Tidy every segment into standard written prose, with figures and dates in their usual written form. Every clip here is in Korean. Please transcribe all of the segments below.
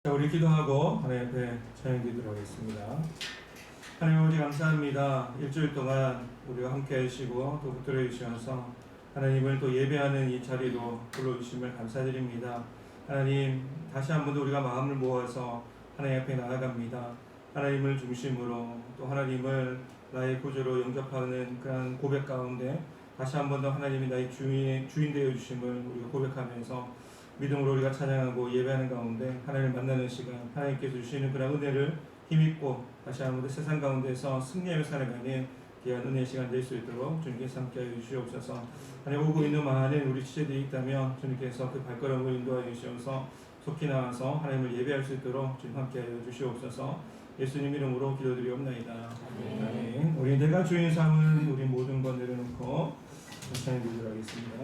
자, 우리 기도하고 하나님 앞에 찬양드리도록 하겠습니다. 하나님 아버지 감사합니다. 일주일 동안 우리와 함께 하시고 또 붙들어 주셔서 하나님을 또 예배하는 이 자리로 불러주심을 감사드립니다. 하나님 다시 한 번 더 우리가 마음을 모아서 하나님 앞에 나아갑니다. 하나님을 중심으로 또 하나님을 나의 구주로 영접하는 그런 고백 가운데 다시 한 번 더 하나님이 나의 주인 되어 주심을 우리가 고백하면서 믿음으로 우리가 찬양하고 예배하는 가운데 하나님을 만나는 시간, 하나님께서 주시는 그런 은혜를 힘입고 다시 한번 세상 가운데서 승리하며 살아가는 귀한 은혜의 시간 될 수 있도록 주님께서 함께하여 주시옵소서. 하나님 오고 있는 많은 우리 지체들이 있다면 주님께서 그 발걸음을 인도하여 주셔서 속히 나와서 하나님을 예배할 수 있도록 주님 함께하여 주시옵소서. 예수님 이름으로 기도드리옵나이다. 아멘. 우리 내가 주인 삼은 우리 모든 것 내려놓고 찬양드리도록 하겠습니다.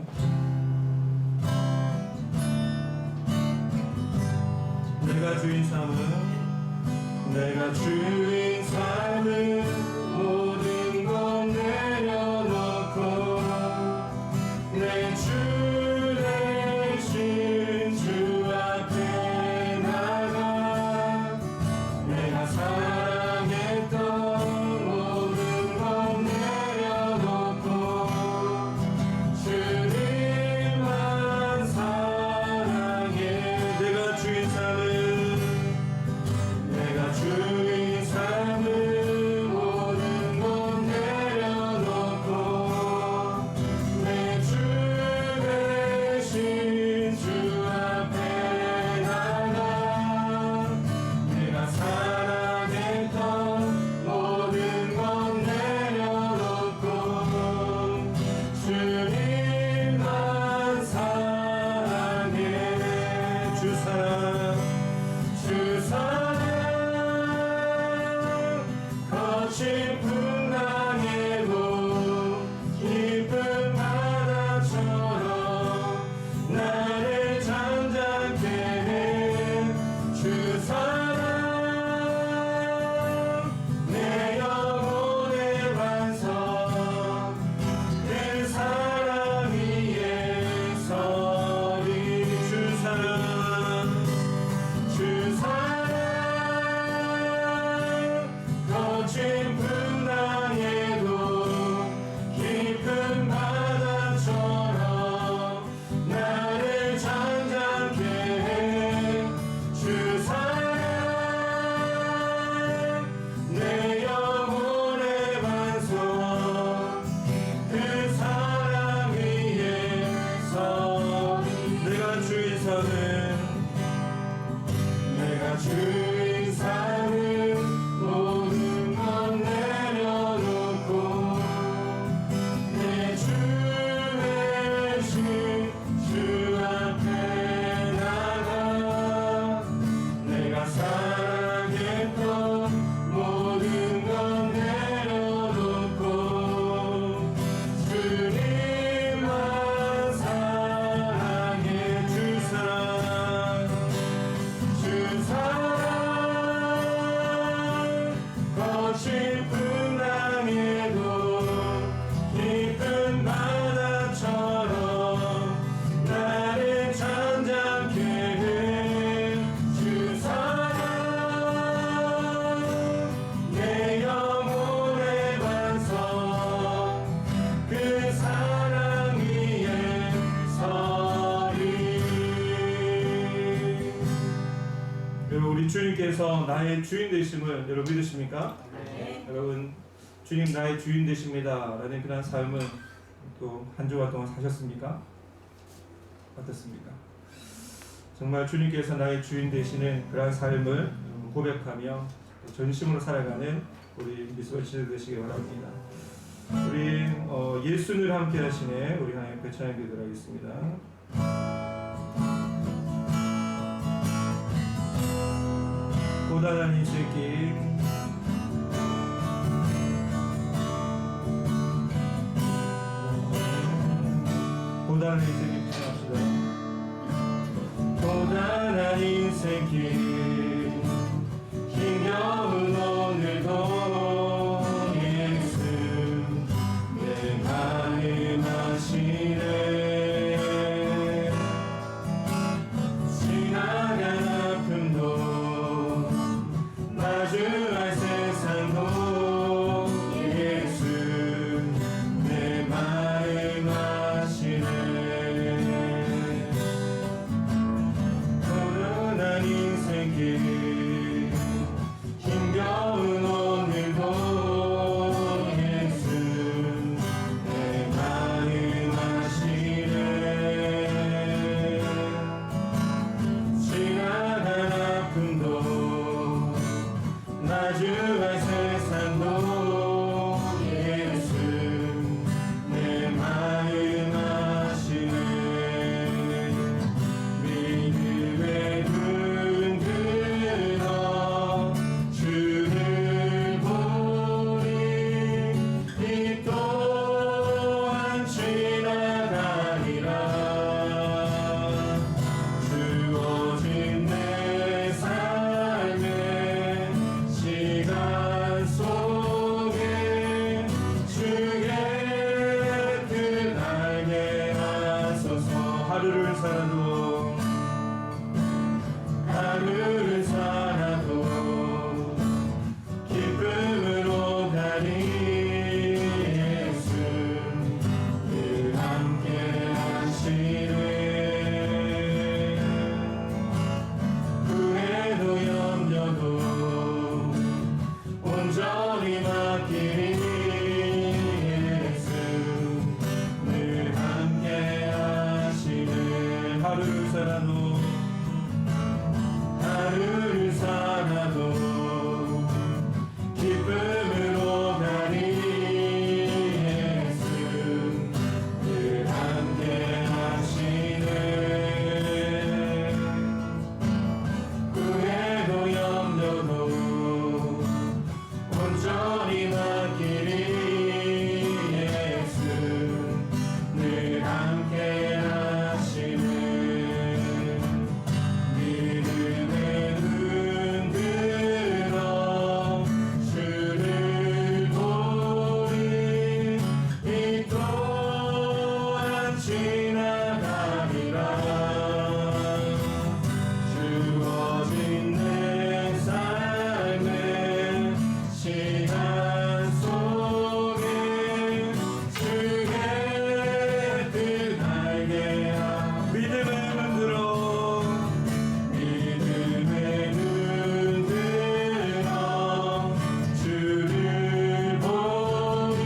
내가 주인 삼은 모든 것 내려놓고 내 주 대신 주 앞에 나가 내가 사랑했던 모든 것 내려놓고 주님만 사랑해. 내가 주인 삼은 모든 것 내려놓고 내 주 대신 주 앞에 나가 내가 사랑했던 모든 것 내려놓고 주님만 사랑해. 주 사랑 거친 풍랑에도 깊은 바다처럼 나를 잠잠케 해. 주 사랑 내 영혼의 반석 그 사랑 위에 서리. 주 사랑 거친 풍랑에도 깊은 바다처럼 나를 잠잠케 해. 주 사랑 내 영혼의 반석 그 사랑 위에 서리. 내가 주인 삼은 모든 것 내려놓고 내 주 대신 주 앞에 나가 내가 사랑했던 모든 것 내려놓고 주님만 사랑해. 주 사랑 거친 풍랑에도 깊은 바다처럼 나를 잠잠케 해. 주 사랑 내 영혼의 반석 그 사랑 위에 서리. 여러분 우리 주님께서 나의 주인 되심을 여러분 믿으십니까? 네. 여러분 주님 나의 주인 되십니다 라는 그런 삶은 또 한 주간 동안 사셨습니까? 어떻습니까? 정말 주님께서 나의 주인 되시는 그런 삶을 고백하며 전심으로 살아가는 우리 미소의 시대 되시기 바랍니다. 우리 예수를 함께 하시네 우리 하나님 앞에 찬양드리도록 하겠습니다. 고단한 인생길 고단한 인생길 합시다. 고단한 인생길 힘겨운 오늘도 예수 내 마음 하시네. 지나간 아픔도 하루를 살아도 하루를 살아도 기쁨으로 가니 예수 늘 함께 하시네. 후회도 염려도 온전히 맡기니 예수 늘 함께 하시네. 하루를 살아도 하루를 살아도 기쁨으로 가니 예수 늘 함께 하시네. 후회도 염려도 온전히 맡기니 예수 늘 함께 하시네. 믿음의 눈 들어 주를 보니 이 또한 지나가리라. 주어진 내 삶의 시간 속에 주의 뜻 알게 하라. 믿음의 눈 들어 믿음의 눈 들어 주를 보니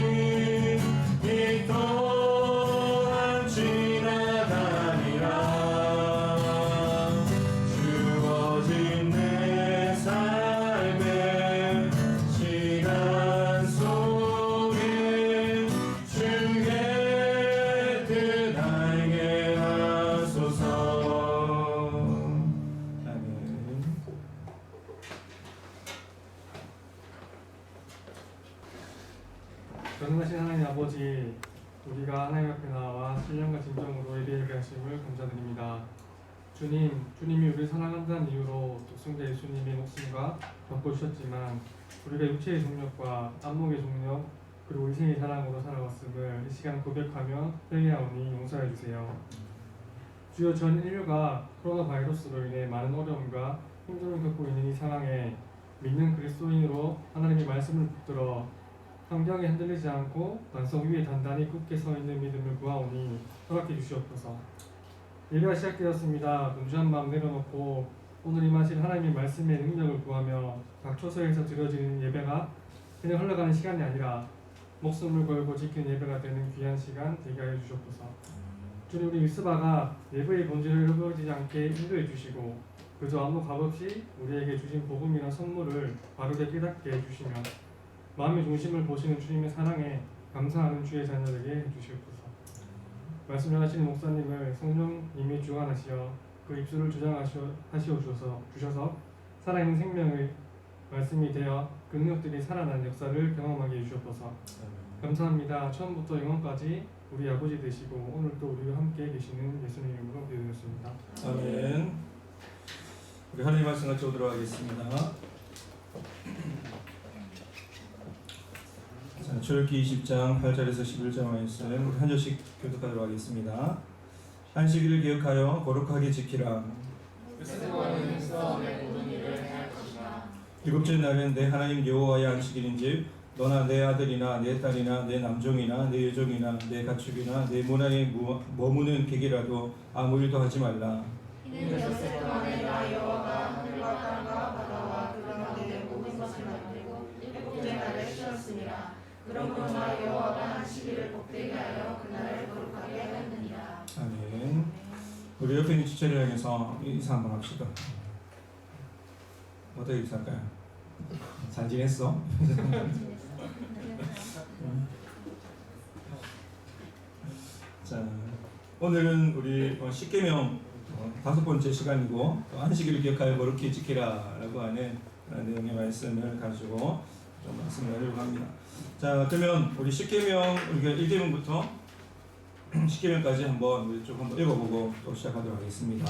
이 또한 지나가리라. 주어진 내 삶의 시간 속에 주의 뜻 알게 하소서. 아멘. 전능하신 하나님 아버지, 우리가 하나님 앞에 나와 신령과 진정으로 예배하게 하심을 감사드립니다. 주님, 주님이 우리를 사랑한다는 이유로 독생자 예수님의 목숨과 바꿔주셨지만 우리가 육체의 종력과 안목의 종력 그리고 의생의 사랑으로 살아왔음을 이 시간 고백하며 회개하오니 용서해 주세요. 주여, 전 인류가 코로나 바이러스로 인해 많은 어려움과 힘듦을 겪고 있는 이 상황에 믿는 그리스도인으로 하나님의 말씀을 붙들어 환경에 흔들리지 않고 반석 위에 단단히 굳게 서 있는 믿음을 구하오니 허락해 주시옵소서. 예배가 시작되었습니다. 분주한 마음 내려놓고 오늘 임하실 하나님의 말씀의 능력을 구하며 각 처소에서 드려지는 예배가 그냥 흘러가는 시간이 아니라 목숨을 걸고 지키는 예배가 되는 귀한 시간 되게 하여 주시옵소서. 주님, 우리 윗스바가 예배의 본질을 잃어버리지 않게 인도해 주시고 그저 아무 값 없이 우리에게 주신 복음이나 선물을 바르게 깨닫게 해주시며 마음의 중심을 보시는 주님의 사랑에 감사하는 주의 자녀에게 해주시옵소서. 말씀 전하시는 목사님을 성령님이 주관하시어 그 입술을 주셔서 살아있는 생명의 말씀이 되어 그 능력들이 살아난 역사를 경험하게 해주시옵소서. 감사합니다. 처음부터 영원까지 우리 아버지 되시고 오늘도 우리와 함께 계시는 예수님 이름으로 기도드렸습니다. 아멘. 우리 하나님 말씀 같이 오도록 하겠습니다. 자, 출애굽기 20장 8절에서 11절 말씀 우리 한 절씩 교독하도록 하겠습니다. 안식일을 기억하여 거룩하게 지키라. 일곱째 날은 내 하나님 여호와의 안식일인즉 너나 내 아들이나 내 딸이나 내 남종이나 내 여종이나 내 가축이나 내 문 안에 머무는 객이라도 아무 일도 하지 말라. 이는 엿새 동안에 나 여호와가 하늘과 땅과 바다와 그 가운데 모든 것을 만들고 일곱째 날에 쉬었습니다. 그러므로 나 여호와가 안식일을 복되게 하여 그날을 거룩하게 하였느니라. 아멘. 우리 옆에 있는 지체를 향해서 인사 한번 합시다. 어떻게 인사할까요? 잘 지냈어? 자, 오늘은 우리 십계명 5번째 시간이고 또 안식일을 기억하여 거룩히 지키라라고 하는 내용의 말씀을 가지고 좀 말씀을 하려고 합니다. 자, 그러면 우리 십계명 우리가 1계명부터 10계명까지 한번 우리 쭉 한번 읽어보고 또 시작하도록 하겠습니다.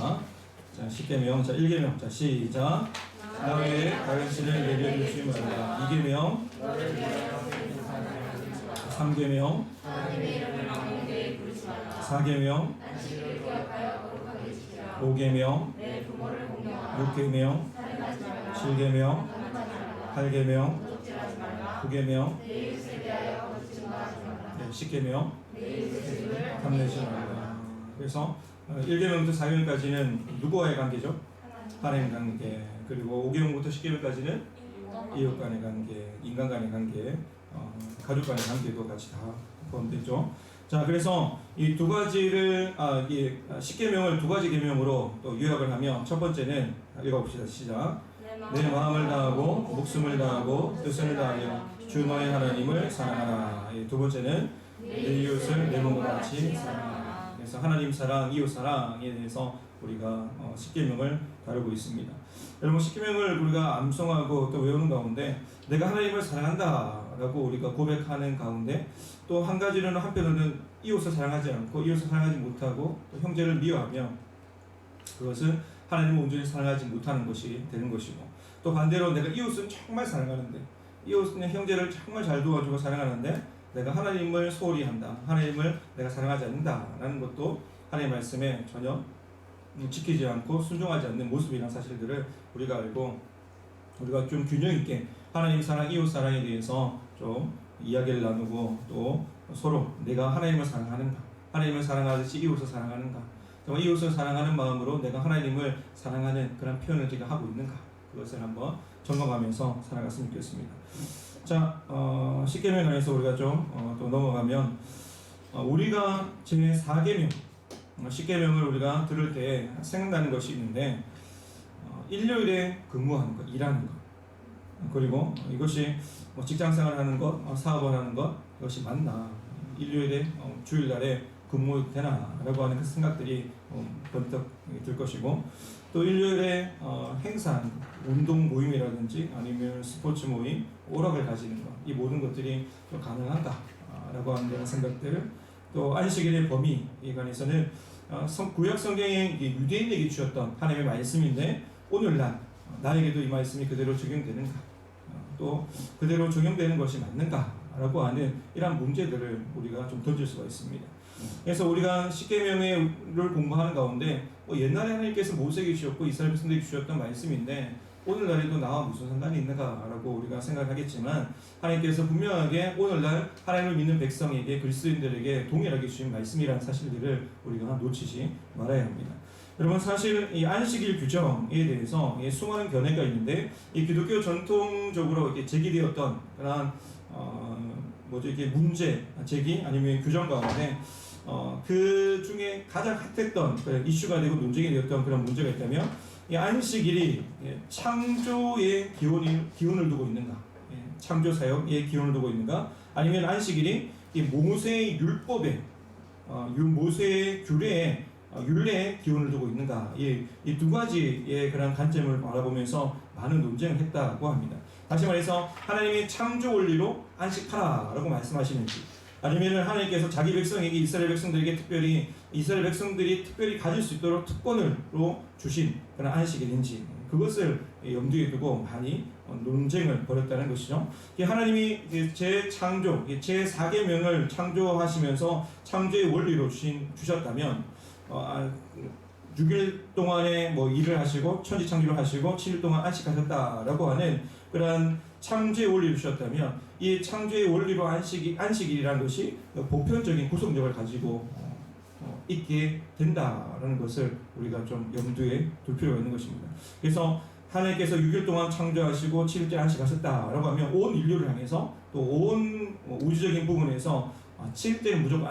자, 10계명, 자 1계명, 자 시작. 나의 가르치를 내려주지 말라. 2계명, 3계명, 4계명, 5계명, 내 부모를 공경하라. 6계명, 살인하지 말라. 7계명, 가늠하지 말라. 8계명, 도둑질하지 말라. 9계명, 내 이웃에 대하여 거짓 증거하지 말라. 10계명, 내 이웃의 집을 탐내지 말라. 그래서 1계명부터 4계명까지는 누구와의 관계죠? 하나님 관계. 그리고 5계명부터 10계명까지는 이웃 간의 관계, 인간 간의 관계, 가족 간의 관계도 같이 다 포함되죠. 자, 그래서 이 두 가지를 이 10계명을 두 가지 계명으로 또 요약을 하면 첫 번째는 읽어봅시다. 시작. 내 마음을 다하고 목숨을 다하고 뜻을 다하여 주 너의 하나님을 사랑하라. 두 번째는 내 이웃을 내 몸과 같이 사랑하라. 그래서 하나님 사랑, 이웃 사랑에 대해서 우리가 10계명을 다루고 있습니다. 여러분 10계명을 우리가 암송하고 또 외우는 가운데 내가 하나님을 사랑한다라고 우리가 고백하는 가운데 또 한 가지로는 한편으로는 이웃을 사랑하지 않고 이웃을 사랑하지 못하고 또 형제를 미워하며 그것은 하나님을 온전히 사랑하지 못하는 것이 되는 것이고 또 반대로 내가 이웃은 정말 사랑하는데 이웃은 형제를 정말 잘 도와주고 사랑하는데 내가 하나님을 소홀히 한다. 하나님을 내가 사랑하지 않는다라는 것도 하나님의 말씀에 전혀 지키지 않고 순종하지 않는 모습이라는 사실들을 우리가 알고 우리가 좀 균형 있게 하나님 사랑, 이웃 사랑에 대해서 좀 이야기를 나누고 또 서로 내가 하나님을 사랑하는가, 하나님을 사랑하듯이 이웃을 사랑하는가, 정말 이웃을 사랑하는 마음으로 내가 하나님을 사랑하는 그런 표현을 제가 하고 있는가, 그것을 한번 점검하면서 살아갔으면 좋겠습니다. 자, 10계명에 관해서 우리가 좀 또 넘어가면 우리가 제4계명 10계명을 우리가 들을 때 생각나는 것이 있는데 일요일에 근무하는 것, 일하는 것, 그리고 이것이 직장생활 하는 것, 사업을 하는 것, 이것이 맞나? 일요일에 주일날에 근무되나? 라고 하는 그 생각들이 번뜩 들 것이고 또 일요일에 행사, 운동 모임이라든지 아니면 스포츠 모임, 오락을 가지는 것, 이 모든 것들이 좀 가능한가? 라고 하는 생각들, 또 안식일의 범위에 관해서는 구약 성경에 유대인에게 주셨던 하나님의 말씀인데 오늘날 나에게도 이 말씀이 그대로 적용되는가? 또 그대로 적용되는 것이 맞는가? 라고 하는 이러한 문제들을 우리가 좀 던질 수가 있습니다. 그래서 우리가 10계명을 공부하는 가운데 옛날에 하나님께서 모세에게 주셨고 이스라엘 백성들에게 주셨던 말씀인데 오늘날에도 나와 무슨 상관이 있는가라고 우리가 생각하겠지만 하나님께서 분명하게 오늘날 하나님을 믿는 백성에게 그리스도인들에게 동일하게 주신 말씀이라는 사실들을 우리가 놓치지 말아야 합니다. 여러분 사실 이 안식일 규정에 대해서 수많은 견해가 있는데 이 기독교 전통적으로 이렇게 제기되었던 그런 이게 문제 제기 아니면 규정 가운데 그 중에 가장 핫했던 이슈가 되고 논쟁이 되었던 그런 문제가 있다면 이 안식일이 창조의 기원을 두고 있는가, 창조 사역의 기원을 두고 있는가, 아니면 안식일이 이 모세의 율법에 모세의 규례에 율례의 기원을 두고 있는가, 이 두 가지의 그런 관점을 바라보면서 많은 논쟁을 했다고 합니다. 다시 말해서 하나님이 창조 원리로 안식하라라고 말씀하시는지, 아니면 하나님께서 자기 백성에게 이스라엘 백성들이 특별히 가질 수 있도록 특권으로 주신 그런 안식일인지, 그것을 염두에 두고 많이 논쟁을 벌였다는 것이죠. 하나님이 제4계명을 창조하시면서 창조의 원리로 주셨다면 6일 동안에 일을 하시고 천지창조를 하시고 7일 동안 안식하셨다라고 하는 그러한 창조의 원리를 주셨다면 이 창조의 원리로 안식일이라는 것이 보편적인 구성력을 가지고 있게 된다라는 것을 우리가 좀 염두에 둘 필요가 있는 것입니다. 그래서 하나님께서 6일 동안 창조하시고 7일째 안식하셨다라고 하면 온 인류를 향해서 또 온 우주적인 부분에서 7일째는 무조건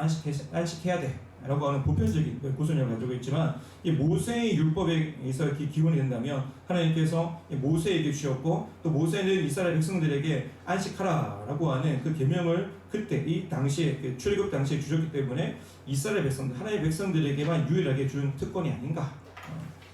안식해야 돼 라고 하는 보편적인 구성력을 가지고 있지만 이 모세의 율법에서 이렇게 기원이 된다면 하나님께서 모세에게 주셨고 또 모세는 이스라엘 백성들에게 안식하라라고 하는 그 계명을 그때 이 당시에 출애굽 당시에 주셨기 때문에 이스라엘 백성들, 하나님의 백성들에게만 유일하게 준 특권이 아닌가,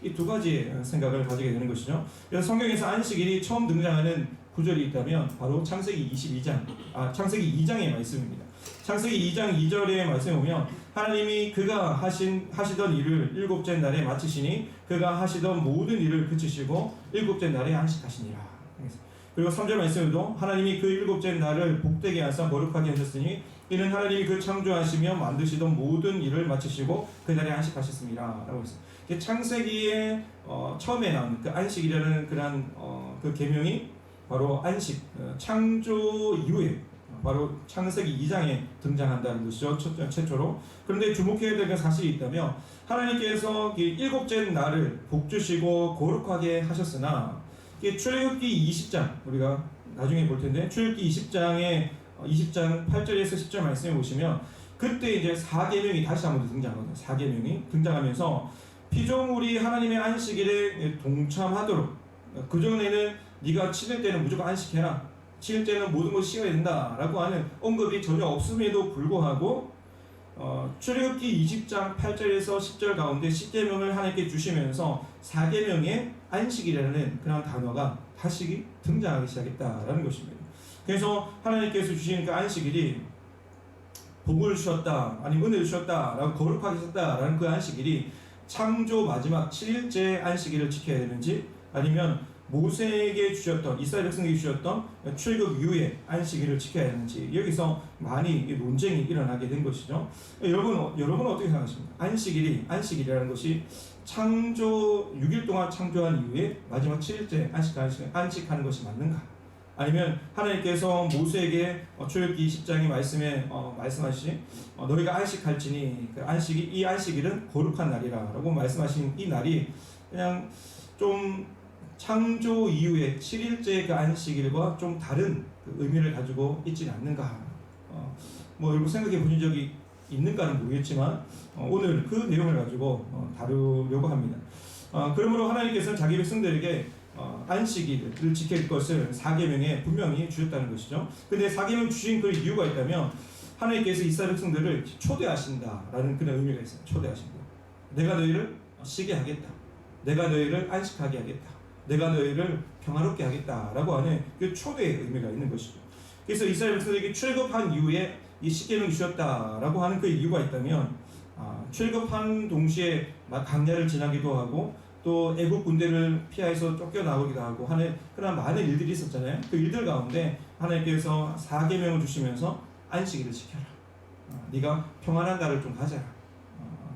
이 두 가지 생각을 가지게 되는 것이죠. 그래서 성경에서 안식일이 처음 등장하는 구절이 있다면 바로 창세기 2장의 말씀입니다. 창세기 2장 2절의 말씀에 보면 하나님이 그가 하시던 일을 일곱째 날에 마치시니 그가 하시던 모든 일을 그치시고 일곱째 날에 안식하시니라. 그리고 3절 말씀에도 하나님이 그 일곱째 날을 복되게 하사 거룩하게 하셨으니 이는 하나님이 그 창조하시며 만드시던 모든 일을 마치시고 그날에 안식하셨습니다. 라고 했어요. 창세기에 처음에 나온 그 안식이라는 그런 그 계명이 바로 안식, 창조 이후에 바로 창세기 2장에 등장한다는 것이죠. 최초로. 그런데 주목해야 될 사실이 있다면 하나님께서 일곱째 날을 복주시고 거룩하게 하셨으나 출애굽기 20장 우리가 나중에 볼 텐데 출애굽기 20장 8절에서 10절 말씀해 보시면 그때 이제 4계명이 다시 한번 등장하거든요. 4계명이 등장하면서 피조물이 하나님의 안식일에 동참하도록 그전에는 네가 7일 때는 무조건 안식해라. 7일 때는 모든 걸 쉬어야 된다라고 하는 언급이 전혀 없음에도 불구하고 출애굽기 20장 8절에서 10절 가운데 10계명을 하나님께 주시면서 4계명의 안식이라는 그런 단어가 다시 등장하기 시작했다라는 것입니다. 그래서 하나님께서 주신 그 안식일이 복을 주셨다 아니면 은혜를 주셨다라고 거룩하게 하셨다라는 그 안식일이 창조 마지막 7일째 안식일을 지켜야 되는지 아니면 모세에게 주셨던 이스라엘 백성에게 주셨던 출애굽 이후에 안식일을 지켜야 하는지 여기서 많이 논쟁이 일어나게 된 것이죠. 여러분 어떻게 생각하십니까? 안식일이라는 것이 창조 6일 동안 창조한 이후에 마지막 7일째 안식하는 것이 맞는가? 아니면 하나님께서 모세에게 출애굽기 20장의 말씀에 말씀하신 너희가 안식할지니 그 이 안식일은 거룩한 날이라라고 말씀하신 이 날이 그냥 좀 창조 이후에 7일째 그 안식일과 좀 다른 그 의미를 가지고 있지는 않는가? 여러분 생각해 보신 적이 있는가는 모르겠지만 오늘 그 내용을 가지고 다루려고 합니다. 그러므로 하나님께서는 자기 백성들에게 안식일을 지킬 것을 4계명에 분명히 주셨다는 것이죠. 근데 4계명 주신 그 이유가 있다면 하나님께서 이스라엘 백성들을 초대하신다라는 그런 의미가 있어요. 초대하신다. 내가 너희를 쉬게 하겠다. 내가 너희를 안식하게 하겠다. 내가 너희를 평화롭게 하겠다라고 하는 그 초대의 의미가 있는 것이죠. 그래서 이스라엘 백성들에게 출애굽한 이후에 이 10계명이 주셨다라고 하는 그 이유가 있다면 출애굽한 동시에 광야를 지나기도 하고 또 애국 군대를 피해서 쫓겨나오기도 하고 하는 그런 많은 일들이 있었잖아요. 그 일들 가운데 하나님께서 4계명을 주시면서 안식일을 지켜라. 네가 평안한 날을 좀 가져라.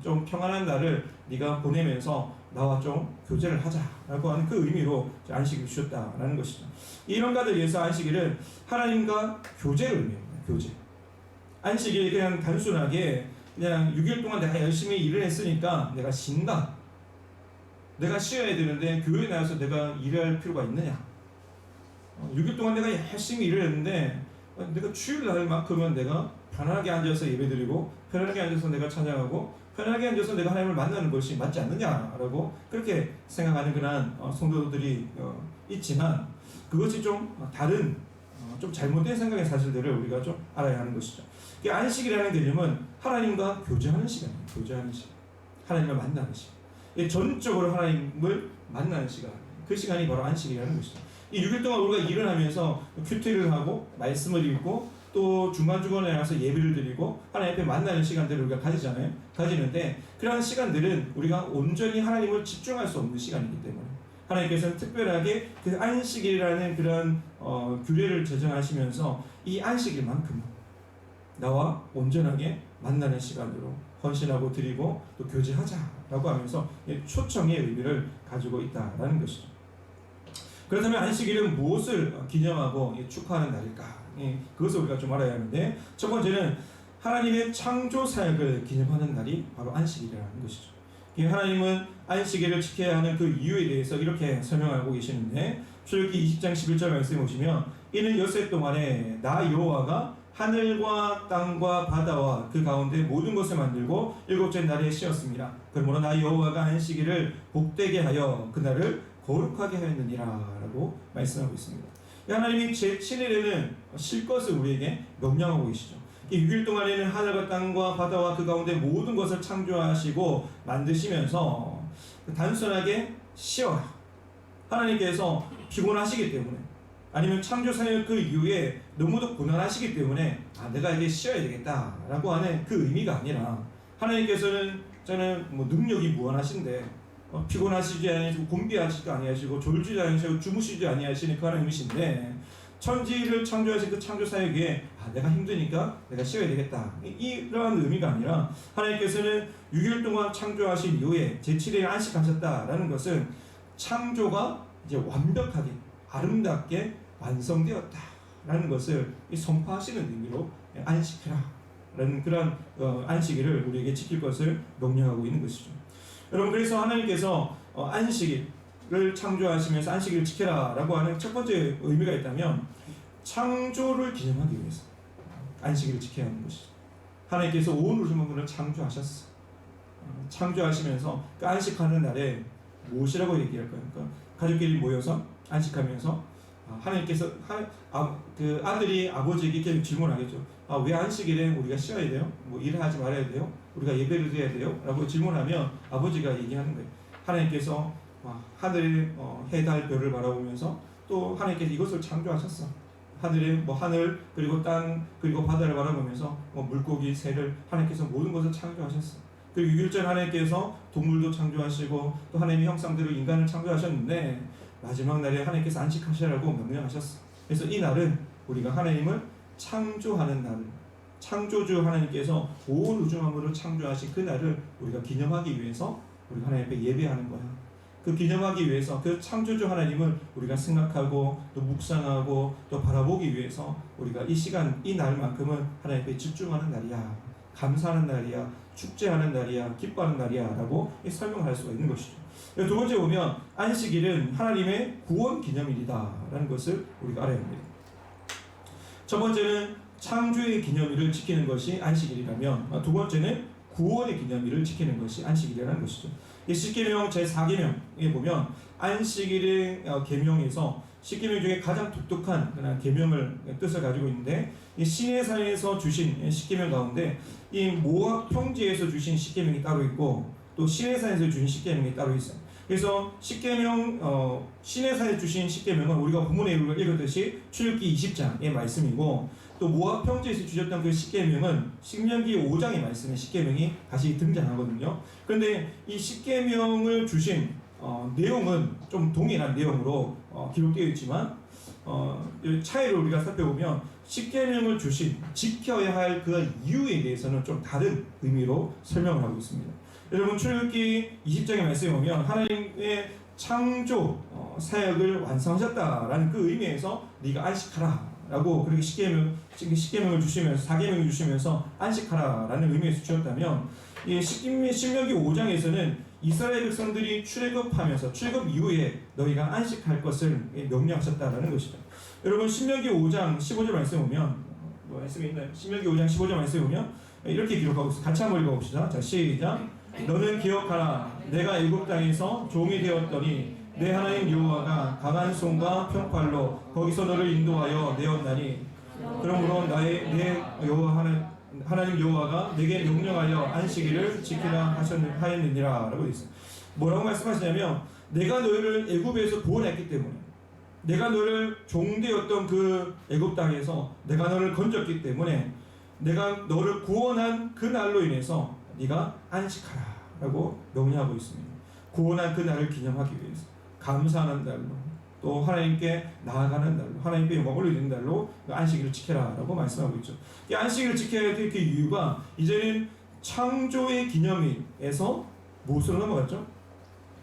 좀 평안한 날을 네가 보내면서 나와 좀 교제를 하자라고 하는 그 의미로 안식일을 주셨다라는 것이죠. 이런 것들 위해서 안식일은 하나님과 교제를 의미합니다. 교제. 안식일이 그냥 단순하게 그냥 6일 동안 내가 열심히 일을 했으니까 내가 쉰다. 내가 쉬어야 되는데 교회에 나와서 내가 일할 필요가 있느냐? 6일 동안 내가 열심히 일을 했는데 내가 주일 날만큼은 내가 편안하게 앉아서 예배드리고 편안하게 앉아서 내가 찬양하고 편안하게 앉아서 내가 하나님을 만나는 것이 맞지 않느냐라고 그렇게 생각하는 그런 성도들이 있지만 그것이 좀 다른 좀 잘못된 생각의 사실들을 우리가 좀 알아야 하는 것이죠. 안식이라는 개념은 하나님과 교제하는 시간이에요. 교제하는 시간. 하나님을 만나는 시간. 전적으로 하나님을 만나는 시간. 그 시간이 바로 안식이라는 것이죠. 이 6일 동안 우리가 일을 하면서 큐티를 하고 말씀을 읽고 또 중간중간에 나가서 예배를 드리고 하나님 앞에 만나는 시간들을 우리가 가지는데 그러한 시간들은 우리가 온전히 하나님을 집중할 수 없는 시간이기 때문에 하나님께서는 특별하게 그 안식일이라는 그런 규례를 제정하시면서 이 안식일만큼 나와 온전하게 만나는 시간으로 헌신하고 드리고 또 교제하자라고 하면서 초청의 의미를 가지고 있다라는 것이죠. 그렇다면 안식일은 무엇을 기념하고 축하하는 날일까? 그것을 우리가 좀 알아야 하는데 첫 번째는 하나님의 창조 사역을 기념하는 날이 바로 안식일이라는 것이죠. 하나님은 안식일을 지켜야 하는 그 이유에 대해서 이렇게 설명하고 계시는데 출애굽기 20장 11절 말씀에 보시면 이는 엿새 동안에 나 여호와가 하늘과 땅과 바다와 그 가운데 모든 것을 만들고 일곱째 날에 쉬었습니다. 그러므로 나 여호와가 안식일을 복되게 하여 그날을 거룩하게 하였느니라 라고 말씀하고 있습니다. 하나님이 제7일에는 쉴 것을 우리에게 명령하고 계시죠. 6일 동안에는 하늘과 땅과 바다와 그 가운데 모든 것을 창조하시고 만드시면서 단순하게 쉬어라. 하나님께서 피곤하시기 때문에 아니면 창조사역 그 이후에 너무도 고난하시기 때문에 내가 이제 쉬어야 되겠다라고 하는 그 의미가 아니라 하나님께서는 저는 능력이 무한하신데 피곤하시지 아니하시고 곤비하시지 아니하시고 졸지도 아니하시고 주무시지 아니하시는 그 하나님이신데 천지를 창조하신 그 창조사역에 내가 힘드니까 내가 쉬어야 되겠다. 이러한 의미가 아니라 하나님께서는 6일 동안 창조하신 이후에 제7일에 안식하셨다라는 것은 창조가 이제 완벽하게 아름답게 완성되었다라는 것을 선포하시는 의미로 안식해라라는 그런 안식일을 우리에게 지킬 것을 명령하고 있는 것이죠. 여러분, 그래서 하나님께서 안식일을 창조하시면서 안식일을 지켜라라고 하는 첫 번째 의미가 있다면 창조를 기념하기 위해서 안식일을 지켜야 하는 것이죠. 하나님께서 온 우주 만물을 창조하셨어. 창조하시면서 그 안식하는 날에 무엇이라고 얘기할까요? 그러니까 가족끼리 모여서 안식하면서 하나님께서 그 아들이 아버지에게 계속 질문하겠죠. 왜 안식일에 우리가 쉬어야 돼요? 뭐 일을 하지 말아야 돼요? 우리가 예배를 드려야 돼요? 라고 질문하면 아버지가 얘기하는 거예요. 하나님께서 하늘의 해, 달, 별을 바라보면서 또 하나님께서 이것을 창조하셨어. 하늘의 하늘 그리고 땅 그리고 바다를 바라보면서 물고기, 새를 하나님께서 모든 것을 창조하셨어. 그리고 6일절 하나님께서 동물도 창조하시고 또 하나님의 형상대로 인간을 창조하셨는데 마지막 날에 하나님께서 안식하시라고 명령하셨어. 그래서 이 날은 우리가 하나님을 창조하는 날을, 창조주 하나님께서 온 우주 만물을 창조하신 그 날을 우리가 기념하기 위해서 우리가 하나님 앞에 예배하는 거야. 그 기념하기 위해서 그 창조주 하나님을 우리가 생각하고 또 묵상하고 또 바라보기 위해서 우리가 이 시간, 이 날만큼은 하나님 앞에 집중하는 날이야. 감사하는 날이야. 축제하는 날이야. 기뻐하는 날이야. 라고 설명할 수가 있는 것이죠. 두 번째 보면 안식일은 하나님의 구원 기념일이다 라는 것을 우리가 알아야 합니다. 첫 번째는 창조의 기념일을 지키는 것이 안식일이라면 두 번째는 구원의 기념일을 지키는 것이 안식일이라는 것이죠. 십계명 제4계명에 보면 안식일의 계명에서 십계명 중에 가장 독특한 그런 계명을 뜻을 가지고 있는데 이 시내산에서 주신 십계명 가운데 이 모압 평지에서 주신 십계명이 따로 있고 또 시내산에서 주신 십계명이 따로 있어요. 그래서 십계명 시내산에 주신 십계명은 우리가 본문에 읽었듯이 출애굽기 20장의 말씀이고 또 모압 평지에서 주셨던 그 십계명은 신명기 5장의 말씀에 십계명이 다시 등장하거든요. 그런데 이 십계명을 주신 내용은 좀 동일한 내용으로 기록되어 있지만 차이를 우리가 살펴보면 십계명을 주신 지켜야 할 그 이유에 대해서는 좀 다른 의미로 설명을 하고 있습니다. 여러분, 출애굽기 20장의 말씀에 보면 하나님의 창조 사역을 완성하셨다라는 그 의미에서 네가 안식하라 라고 그렇게 십계명을 주시면서 4계명을 주시면서 안식하라라는 의미에서 주셨다면 이 신명기 5장에서는 이스라엘 백성들이 출애굽하면서 출애굽 이후에 너희가 안식할 것을 명령하셨다라는 것이죠. 여러분, 신명기 5장 15절 말씀 보면 말씀이 있나요? 신명기 5장 15절 말씀 보면 이렇게 기록하고 있어요. 같이 한번 읽어봅시다. 자, 시작. 너는 기억하라. 내가 애굽 땅에서 종이 되었더니 내 하나님 여호와가 강한 손과 평팔로 거기서 너를 인도하여 내었나니 그러므로 내 여호와 하나님 여호와가 내게 명령하여 안식일을 지키라 하였느니라 라고 있어요. 뭐라고 말씀하시냐면 내가 너희를 애굽에서 구원했기 때문에 내가 너를 종되었던 그 애굽 땅에서 내가 너를 건졌기 때문에 내가 너를 구원한 그 날로 인해서 네가 안식하라 라고 명령하고 있습니다. 구원한 그 날을 기념하기 위해서 감사하는 날로 또 하나님께 나아가는 날로 하나님께 영광을 올리는 날로 안식일을 지켜라 라고 말씀하고 있죠. 이 안식일을 지켜야 될 그 이유가 이제는 창조의 기념일에서 무엇으로 넘어갔죠?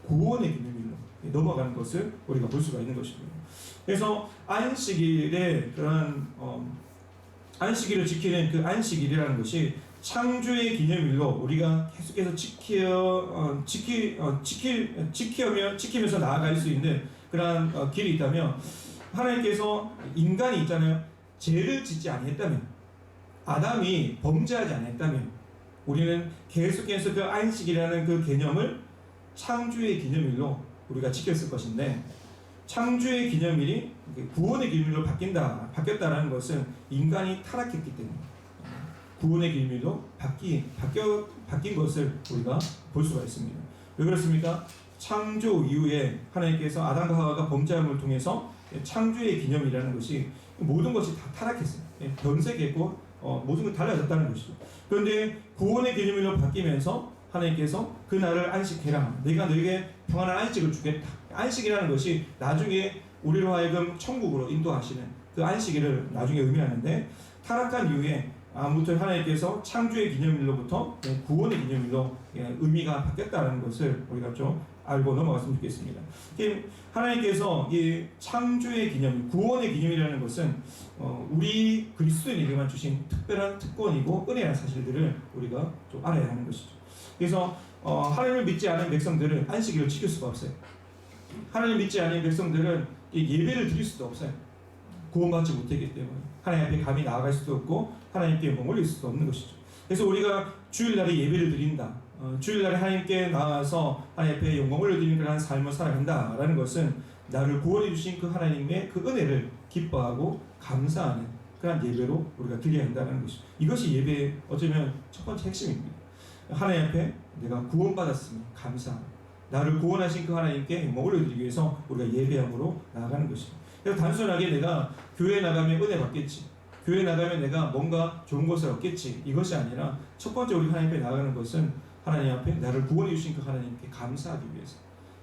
구원의 기념일로 넘어가는 것을 우리가 볼 수가 있는 것입니다. 그래서 안식일의 그런 안식일을 지키는 그 안식일이라는 것이 창조의 기념일로 우리가 계속해서 지키면서 나아갈 수 있는 그러한 길이 있다면 하나님께서 인간이 있잖아요. 죄를 짓지 아니했다면 아담이 범죄하지 않았다면 우리는 계속해서 그 안식이라는 그 개념을 창조의 기념일로 우리가 지켰을 것인데 창조의 기념일이 구원의 기념일로 바뀌었다라는 것은 인간이 타락했기 때문에 구원의 기념일로 바뀐 것을 우리가 볼 수가 있습니다. 왜 그렇습니까? 창조 이후에 하나님께서 아담과 하와가 범죄함을 통해서 창조의 기념이라는 것이 모든 것이 다 타락했어요. 변색했고 모든 것 달라졌다는 것이죠. 그런데 구원의 기념일로 바뀌면서 하나님께서 그 날을 안식해라. 내가 너에게 평안한 안식을 주겠다. 안식이라는 것이 나중에 우리로 하여금 천국으로 인도하시는 그 안식일을 나중에 의미하는데 타락한 이후에 아무튼 하나님께서 창조의 기념일로부터 구원의 기념일로 의미가 바뀌었다는 것을 우리가 좀 알고 넘어갔으면 좋겠습니다. 하나님께서 이 창조의 기념일, 구원의 기념일이라는 것은 우리 그리스도인에게만 주신 특별한 특권이고 은혜라는 사실들을 우리가 좀 알아야 하는 것이죠. 그래서 하나님을 믿지 않은 백성들은 안식일을 지킬 수가 없어요. 하나님을 믿지 않은 백성들은 예배를 드릴 수도 없어요. 구원받지 못했기 때문에 하나님 앞에 감히 나아갈 수도 없고 하나님께 영광을 올릴 수도 없는 것이죠. 그래서 우리가 주일날에 예배를 드린다, 주일날에 하나님께 나아가서 하나님 앞에 영광을 올려드리는 그런 삶을 살아간다라는 것은 나를 구원해 주신 그 하나님의 그 은혜를 기뻐하고 감사하는 그런 예배로 우리가 드려야 한다는 것이죠. 이것이 예배의 어쩌면 첫 번째 핵심입니다. 하나님 앞에 내가 구원받았으니 감사하고 나를 구원하신 그 하나님께 영광을 올려드리기 위해서 우리가 예배함으로 나아가는 것입니다. 그래서 단순하게 내가 교회에 나가면 은혜 받겠지, 교회에 나가면 내가 뭔가 좋은 것을 얻겠지, 이것이 아니라 첫 번째 우리 하나님 앞에 나가는 것은 하나님 앞에 나를 구원해 주신 그 하나님께 감사하기 위해서,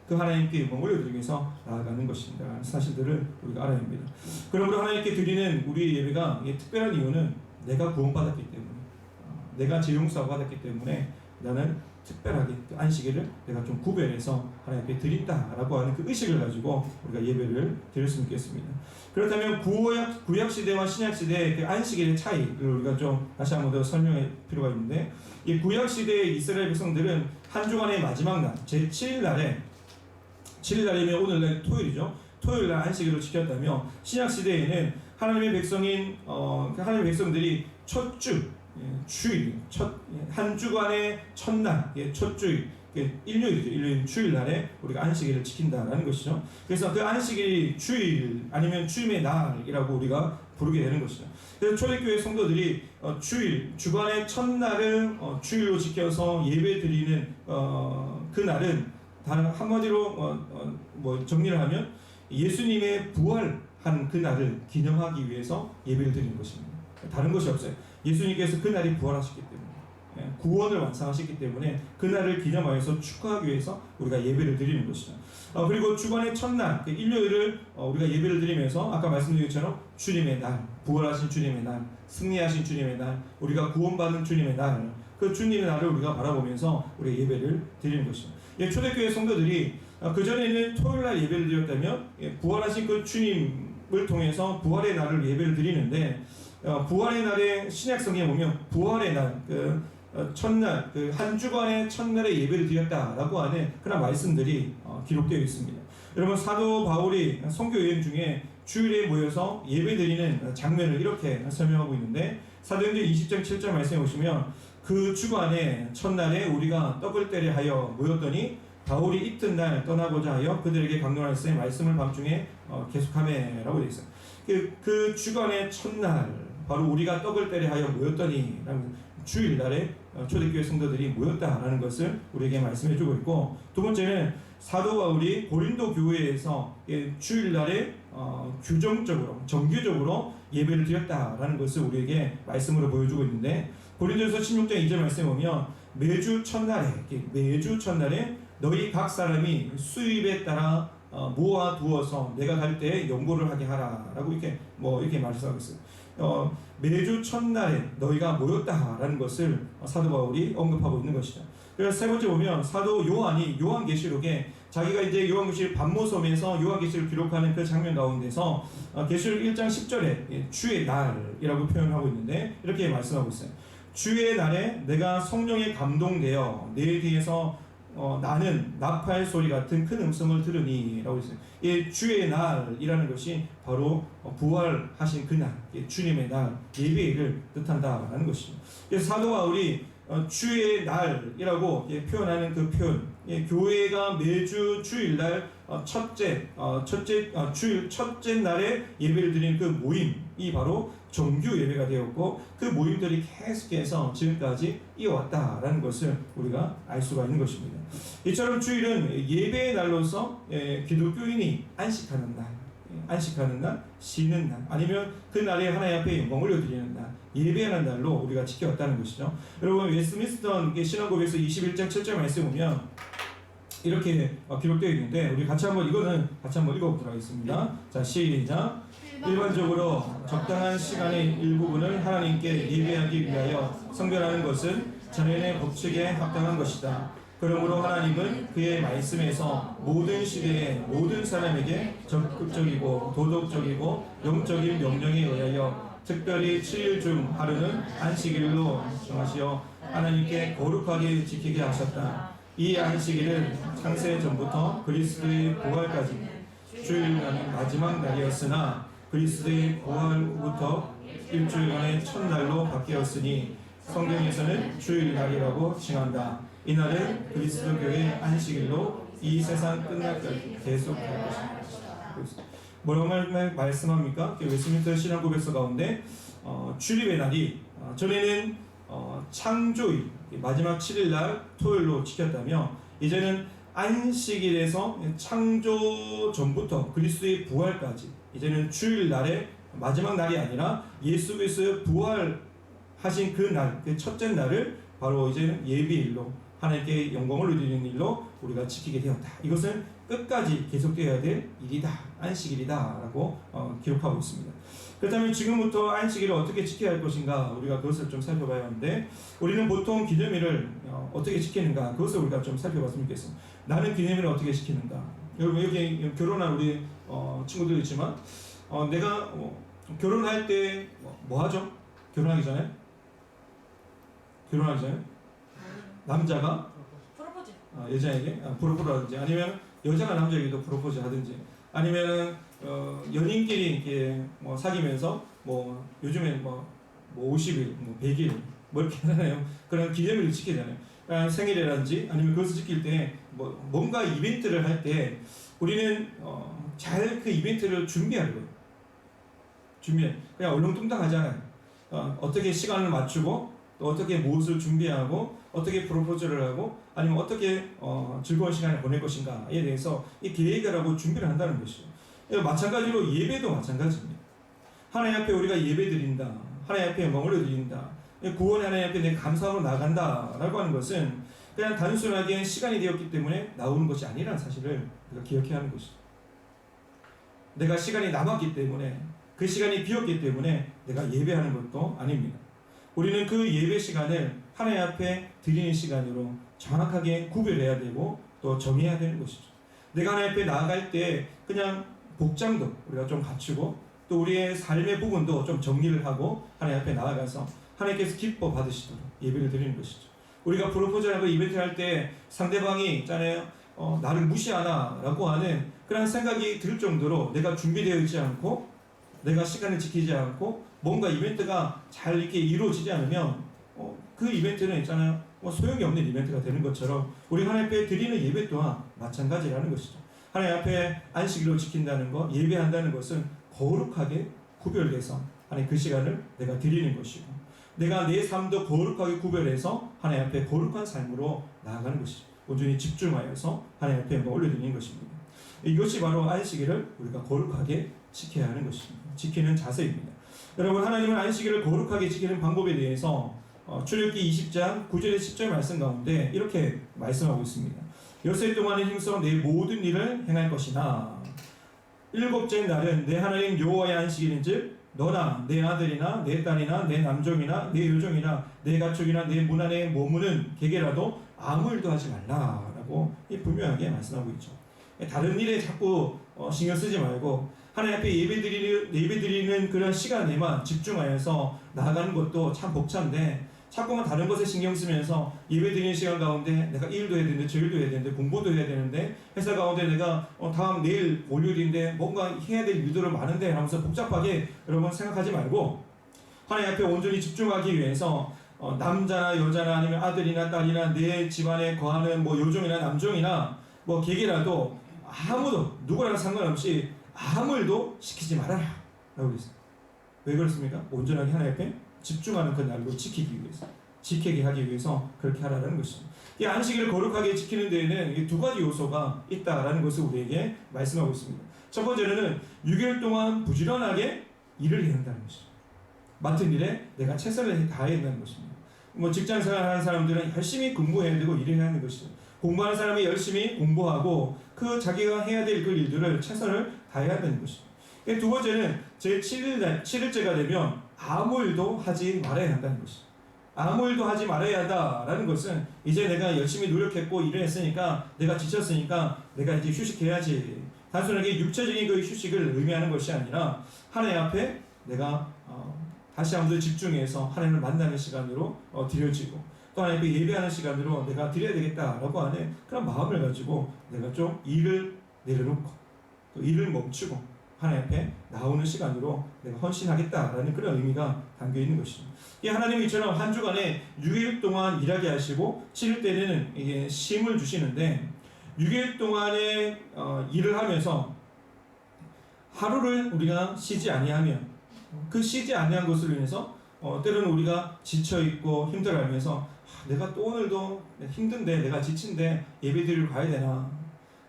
그 하나님께 영광을 올려드리기 위해서 나아가는 것입니다. 사실들을 우리가 알아야 합니다. 그러므로 하나님께 드리는 우리의 예배가 특별한 이유는 내가 구원받았기 때문에, 내가 죄 용서 받았기 때문에 나는 특별하게 그 안식일을 내가 좀 구별해서 하나님 앞에 드린다라고 하는 그 의식을 가지고 우리가 예배를 드렸으면 좋겠습니다. 그렇다면 구약 시대와 신약 시대의 그 안식일의 차이를 우리가 좀 다시 한번 더 설명할 필요가 있는데, 이 구약 시대의 이스라엘 백성들은 한 주간의 마지막 날, 제 7일 날에, 7일 날이면 오늘날 토요일이죠. 토요일 날 안식일을 지켰다며, 신약 시대에는 하나님의 백성인 하나님의 백성들이 첫 주, 주일, 한 주간의 첫날, 첫 주일, 일요일이죠. 일요일 주일 날에 우리가 안식일을 지킨다라는 것이죠. 그래서 그 안식일이 주일 아니면 주임의 날이라고 우리가 부르게 되는 것이죠. 그래서 초대교회 성도들이 주간의 첫날을 주일로 지켜서 예배드리는 그 날은 다른 한마디로 정리를 하면 예수님의 부활한 그 날을 기념하기 위해서 예배를 드리는 것입니다. 다른 것이 없어요. 예수님께서 그 날이 부활하셨기 때문에, 구원을 완성하셨기 때문에 그 날을 기념하여서 축하하기 위해서 우리가 예배를 드리는 것이죠. 그리고 주간의 첫날, 일요일을 우리가 예배를 드리면서 아까 말씀드린 것처럼 주님의 날, 부활하신 주님의 날, 승리하신 주님의 날, 우리가 구원받은 주님의 날, 그 주님의 날을 우리가 바라보면서 우리가 예배를 드리는 것이죠. 초대교회 성도들이 그전에는 토요일날 예배를 드렸다면 부활하신 그 주님을 통해서 부활의 날을 예배를 드리는데, 부활의 날에 신약성경에 보면 부활의 날, 첫날, 한 주간의 첫날에 예배를 드렸다라고 하는 그런 말씀들이 기록되어 있습니다. 여러분, 사도 바울이 선교 여행 중에 주일에 모여서 예배 드리는 장면을 이렇게 설명하고 있는데, 사도행전 20장 7절 말씀에 보시면 그 주간의 첫날에 우리가 떡을 때려 하여 모였더니 바울이 이튿날 떠나고자 하여 그들에게 강론하였으니 말씀을 밤중에 계속하매라고 되어 있어요. 그 주간의 첫날, 바로 우리가 떡을 때려 하여 모였더니 주일날에 초대교회 성도들이 모였다라는 것을 우리에게 말씀해주고 있고, 두 번째는 사도 바울이 고린도 교회에서 주일날에 규정적으로 정규적으로 예배를 드렸다라는 것을 우리에게 말씀으로 보여주고 있는데, 고린도서 16장 2절 말씀에 보면 매주 첫날에 너희 각 사람이 수입에 따라 모아 두어서 내가 갈 때 연고를 하게 하라라고 이렇게 말씀하고 있어요. 매주 첫날에 너희가 모였다라는 것을 사도 바울이 언급하고 있는 것이죠. 그래서 세 번째 보면 사도 요한이 요한계시록에 자기가 이제 요한계시록 반모섬에서 요한계시록을 기록하는 그 장면 가운데서 계시록 1장 10절에 주의 날이라고 표현하고 있는데 이렇게 말씀하고 있어요. 주의 날에 내가 성령에 감동되어 내 뒤에서 나는 나팔 소리 같은 큰 음성을 들으니 라고 했어요. 이 주의 날이라는 것이 바로 부활하신 그날, 주님의 날, 예배일을 뜻한다라는 것입니다. 그래서 사도 바울이 주의 날이라고 표현하는 그 표현, 교회가 매주 주일날 주일 첫째 날에 예배를 드리는 그 모임이 바로 정규 예배가 되었고, 그 모임들이 계속해서 지금까지 이어왔다라는 것을 우리가 알 수가 있는 것입니다. 이처럼 주일은 예배의 날로서 기독교인이 안식하는 날, 쉬는 날, 아니면 그 날에 하나님 앞에 영광을 올려드리는 날, 예배하는 날로 우리가 지켜왔다는 것이죠. 여러분, 웨스트민스터 신앙고백서 21장 7절 말씀 보면 이렇게 기록되어 있는데 우리 같이 한번 이거는 같이 한번 읽어보도록 하겠습니다. 자, 시작. 일반적으로 적당한 시간의 일부분을 하나님께 예배하기 위하여 성별하는 것은 자연의 법칙에 합당한 것이다. 그러므로 하나님은 그의 말씀에서 모든 시대의 모든 사람에게 적극적이고 도덕적이고 영적인 명령에 의하여 특별히 7일 중 하루는 안식일로 정하시어 하나님께 거룩하게 지키게 하셨다. 이 안식일은 창세 전부터 그리스도의 부활까지 주일간의 마지막 날이었으나 그리스도의 부활 후부터 일주일간의 첫날로 바뀌었으니 성경에서는 주일날이라고 칭한다. 이날은 그리스도교의 안식일로 이 세상 끝날까지 계속할 것입니다. 뭐라고 말씀합니까? 웨스민스터 신앙고백서 가운데 주립의 날이 전에는 창조일 마지막 7일날 토요일로 지켰다며 이제는 안식일에서 창조 전부터 그리스도의 부활까지 이제는 주일날의 마지막 날이 아니라 예수 그리스도의 부활하신 그 날, 그 첫째 날을 바로 이제는 예비일로 하나님께 영광을 드리는 일로 우리가 지키게 되었다. 이것은 끝까지 계속되어야 될 일이다. 안식일이다 라고 기록하고 있습니다. 그렇다면 지금부터 안식일을 어떻게 지켜야 할 것인가 우리가 그것을 좀 살펴봐야 하는데 우리는 보통 기념일을 어떻게 지키는가 그것을 우리가 좀 살펴봤으면 좋겠습니다. 나는 기념일을 어떻게 지키는가. 여러분 여기 결혼한 우리 친구들 있지만 내가 결혼할 때 뭐 하죠? 결혼하기 전에? 남자가 프로포즈. 여자에게 프로포즈하든지 아니면 여자가 남자에게도 프로포즈 하든지 아니면 연인끼리 이렇게 뭐 사귀면서 뭐 요즘엔 뭐 50일, 뭐 100일 뭐 이렇게 하잖아요. 그런 기념일을 지키잖아요. 그러니까 생일이라든지 아니면 그것을 지킬 때 뭐 뭔가 이벤트를 할 때 우리는 잘 그 이벤트를 준비하는 거예요. 그냥 얼렁뚱땅하지 않아요. 어떻게 시간을 맞추고 또 어떻게 무엇을 준비하고 어떻게 프로포즈를 하고 아니면 어떻게 즐거운 시간을 보낼 것인가에 대해서 이 계획을 하고 준비를 한다는 것이죠. 마찬가지로 예배도 마찬가지입니다. 하나님 앞에 우리가 예배드린다. 하나님 앞에 영광을 드린다. 구원의 하나님 앞에 내 감사하고 나간다 라고 하는 것은 그냥 단순하게 시간이 되었기 때문에 나오는 것이 아니라는 사실을 우리가 기억해야 하는 것이죠. 내가 시간이 남았기 때문에 그 시간이 비었기 때문에 내가 예배하는 것도 아닙니다. 우리는 그 예배 시간을 하나님 앞에 드리는 시간으로 정확하게 구별해야 되고 또 정해야 되는 것이죠. 내가 하나님 앞에 나아갈 때 그냥 복장도 우리가 좀 갖추고 또 우리의 삶의 부분도 좀 정리를 하고 하나님 앞에 나아가서 하나님께서 기뻐 받으시도록 예배를 드리는 것이죠. 우리가 프로포즈하고 이벤트 할 때 상대방이 있잖아요. 나를 무시하나 라고 하는 그런 생각이 들 정도로 내가 준비되어 있지 않고 내가 시간을 지키지 않고 뭔가 이벤트가 잘 이렇게 이루어지지 않으면 그 이벤트는 있잖아요. 소용이 없는 이벤트가 되는 것처럼 우리 하나님 앞에 드리는 예배 또한 마찬가지라는 것이죠. 하나님 앞에 안식일로 지킨다는 것, 예배한다는 것은 거룩하게 구별돼서 하나님 그 시간을 내가 드리는 것이고 내가 내 삶도 거룩하게 구별해서 하나님 앞에 거룩한 삶으로 나아가는 것이죠. 온전히 집중하여서 하나님 앞에 올려드리는 것입니다. 이것이 바로 안식일을 우리가 거룩하게 지켜야 하는 것입니다. 지키는 자세입니다. 여러분 하나님은 안식일을 거룩하게 지키는 방법에 대해서 출애굽기 20장 9절에 10절 말씀 가운데 이렇게 말씀하고 있습니다. 엿새 동안에 힘써 내 모든 일을 행할 것이나 일곱째 날은 내 하나님 여호와의 안식일인즉 너나 내 아들이나 내 딸이나 내 남종이나 내 여종이나 내 가축이나 내 문 안에 머무는 개개라도 아무 일도 하지 말라라고 분명하게 말씀하고 있죠. 다른 일에 자꾸 신경 쓰지 말고 하나님 앞에 예배드리는 그런 시간에만 집중하여서 나아가는 것도 참 벅찬데 자꾸만 다른 것에 신경 쓰면서 예배드리는 시간 가운데 내가 이 일도 해야 되는데 저 일도 해야 되는데 공부도 해야 되는데 회사 가운데 내가 다음 내일 월요일인데 뭔가 해야 될 일들은 많은데 하면서 복잡하게 여러분 생각하지 말고 하나님 앞에 온전히 집중하기 위해서 남자나 여자나 아니면 아들이나 딸이나 내 집안에 거하는 뭐 여종이나 남종이나 뭐 개개라도 아무도 누구랑 상관없이 아무 일도 시키지 말아라 라고 그랬어요. 왜 그렇습니까? 온전하게 하나님 앞에 집중하는 그 날로 지키기 위해서 지키게 하기 위해서 그렇게 하라는 것입니다. 이 안식일을 거룩하게 지키는 데에는 두 가지 요소가 있다라는 것을 우리에게 말씀하고 있습니다. 첫 번째는 6일 동안 부지런하게 일을 해야 한다는 것이죠. 맡은 일에 내가 최선을 다해야 한다는 것입니다. 뭐 직장생활 하는 사람들은 열심히 근무해야 되고 일을 해야 하는 것이죠. 공부하는 사람이 열심히 공부하고 그 자기가 해야 될 그 일들을 최선을 다해야 되는 것입니다. 두 번째는 제 7일째가 되면 아무 일도 하지 말아야 한다는 것입니다. 아무 일도 하지 말아야 한다라는 것은 이제 내가 열심히 노력했고 일을 했으니까 내가 지쳤으니까 내가 이제 휴식해야지. 단순하게 육체적인 그 휴식을 의미하는 것이 아니라 하나님 앞에 내가 다시 한번 더 집중해서 하나님을 만나는 시간으로 드려지고 또 하나님 앞에 예배하는 시간으로 내가 드려야 되겠다라고 하는 그런 마음을 가지고 내가 좀 일을 내려놓고 또 일을 멈추고 하나님 앞에 나오는 시간으로 내가 헌신하겠다라는 그런 의미가 담겨 있는 것입니다. 이 하나님이 이처럼 한 주간에 6일 동안 일하게 하시고 7일 때는 이게 쉼을 주시는데 6일 동안에 일을 하면서 하루를 우리가 쉬지 아니하면 그 쉬지 아니한 것으로 인해서 때로는 우리가 지쳐 있고 힘들어하면서 내가 또 오늘도 힘든데 내가 지친데 예배드리러 가야 되나?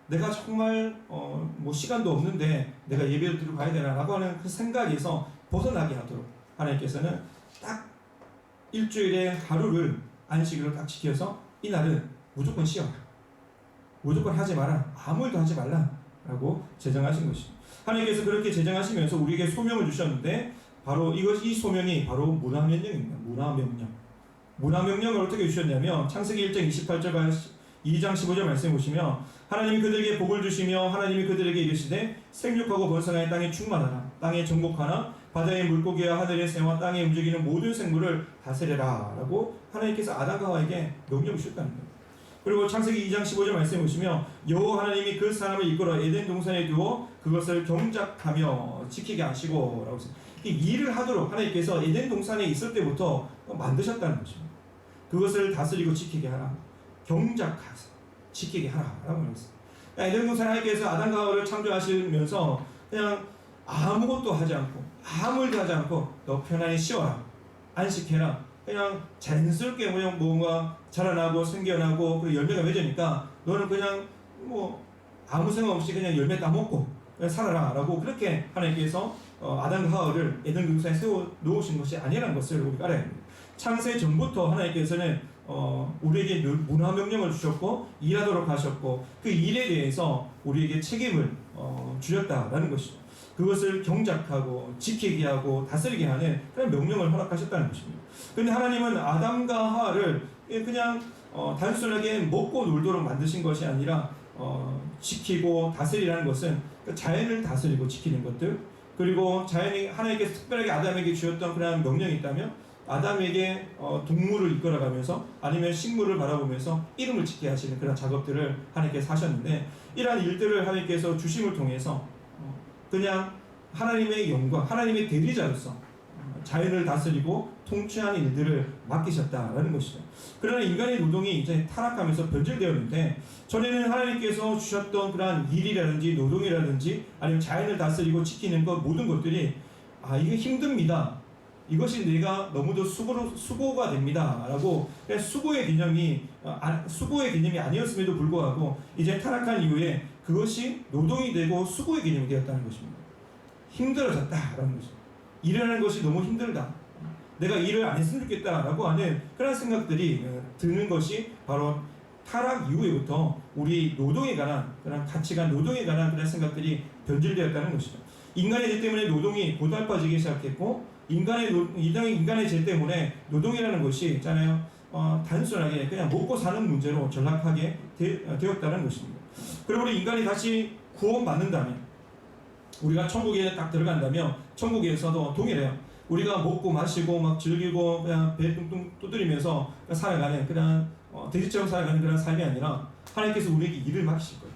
내가 정말 뭐 시간도 없는데 내가 예배를 드리러 가야 되나라고 하는 그 생각에서 벗어나게 하도록 하나님께서는 딱 일주일에 하루를 안식일로 딱 지켜서 이날은 무조건 쉬어라. 무조건 하지 마라. 아무 일도 하지 말라라고 제정하신 것입니다. 하나님께서 그렇게 제정하시면서 우리에게 소명을 주셨는데 바로 이 소명이 바로 문화명령입니다. 문화명령을 어떻게 주셨냐면 창세기 1장 28절 2장 15절 말씀해 보시면 하나님이 그들에게 복을 주시며 하나님이 그들에게 이르시되 생육하고 번성하여 땅에 충만하라. 땅에 정복하나 바다의 물고기와 하늘의 새와 땅에 움직이는 모든 생물을 다스려라 라고 하나님께서 아담과 하와에게 명령을 주셨다는 거예요. 그리고 창세기 2장 15절 말씀해 보시면 여호와 하나님이 그 사람을 이끌어 에덴 동산에 두어 그것을 경작하며 지키게 하시고 라고 했어요. 이 일을 하도록 하나님께서 에덴 동산에 있을 때부터 만드셨다는 것입니다. 그것을 다스리고 지키게 하라. 경작하사 지키게 하라 라고 말했어요. 에덴 동산 하나님께서 아담과 하와를 창조하시면서 그냥 아무것도 하지 않고 아무 일도 하지 않고 너 편안히 쉬어라. 안식해라. 그냥 자연스럽게 그냥 뭔가 자라나고 생겨나고 그 열매가 맺으니까 너는 그냥 뭐 아무 생각 없이 그냥 열매 따먹고 그냥 살아라 라고 그렇게 하나님께서 아담과 하와를 에덴 동산에 세워 놓으신 것이 아니라는 것을 우리가 알아야 합니다. 창세 전부터 하나님께서는 우리에게 문화명령을 주셨고 일하도록 하셨고 그 일에 대해서 우리에게 책임을 주셨다라는 것이죠. 그것을 경작하고 지키게 하고 다스리게 하는 그런 명령을 허락하셨다는 것입니다. 그런데 하나님은 아담과 하와를 그냥 단순하게 먹고 놀도록 만드신 것이 아니라 지키고 다스리라는 것은 자연을 다스리고 지키는 것들 그리고 자연이 하나님께서 특별하게 아담에게 주셨던 그런 명령이 있다면 아담에게 동물을 이끌어가면서 아니면 식물을 바라보면서 이름을 짓게 하시는 그런 작업들을 하나님께서 하셨는데 이러한 일들을 하나님께서 주심을 통해서 그냥 하나님의 영광, 하나님의 대리자로서 자연을 다스리고 통치하는 일들을 맡기셨다라는 것이죠. 그러나 인간의 노동이 이제 타락하면서 변질되었는데 전에는 하나님께서 주셨던 그러한 일이라든지 노동이라든지 아니면 자연을 다스리고 지키는 것 모든 것들이 이게 힘듭니다. 이것이 내가 너무도 수고가 됩니다. 라고 수고의 개념이 아니었음에도 불구하고 이제 타락한 이후에 그것이 노동이 되고 수고의 개념이 되었다는 것입니다. 힘들어졌다라는 것입니다. 일하는 것이 너무 힘들다. 내가 일을 안 했으면 좋겠다라고 하는 그런 생각들이 드는 것이 바로 타락 이후에부터 우리 노동에 관한 그런 가치관, 노동에 관한 그런 생각들이 변질되었다는 것이죠. 인간의 죄 때문에 노동이 고달파지기 시작했고 인간의 죄 때문에 노동이라는 것이 있잖아요. 단순하게 그냥 먹고 사는 문제로 전락하게 되었다는 것입니다. 그리고 우리 인간이 다시 구원받는다면 우리가 천국에 딱 들어간다면 천국에서도 동일해요. 우리가 먹고 마시고 막 즐기고 그냥 배 뚱뚱 두드리면서 살아가는 그런 돼지처럼 살아가는 그런 삶이 아니라 하나님께서 우리에게 일을 맡기실 거예요.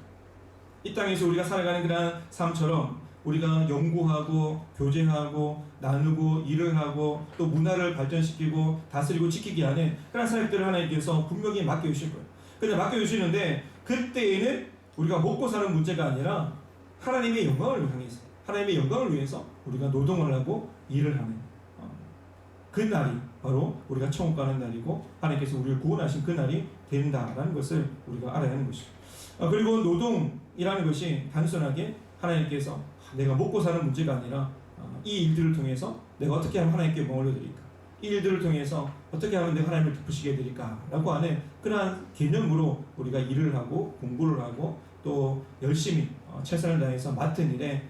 이 땅에서 우리가 살아가는 그런 삶처럼 우리가 연구하고 교제하고 나누고 일을 하고 또 문화를 발전시키고 다스리고 지키게 하는 그런 사역들을 하나님께서 분명히 맡겨주실 거예요. 근데 맡겨주시는데 그때에는 우리가 먹고 사는 문제가 아니라 하나님의 영광을 향해서 하나님의 영광을 위해서 우리가 노동을 하고 일을 하는 그 날이 바로 우리가 천국 가는 날이고 하나님께서 우리를 구원하신 그 날이 된다라는 것을 우리가 알아야 하는 것이죠. 그리고 노동이라는 것이 단순하게 하나님께서 내가 먹고 사는 문제가 아니라 이 일들을 통해서 내가 어떻게 하면 하나님께 영광을 올려드릴까 이 일들을 통해서 어떻게 하면 내가 하나님을 기쁘시게 해드릴까라고 하는 그러한 개념으로 우리가 일을 하고 공부를 하고 또 열심히 최선을 다해서 맡은 일에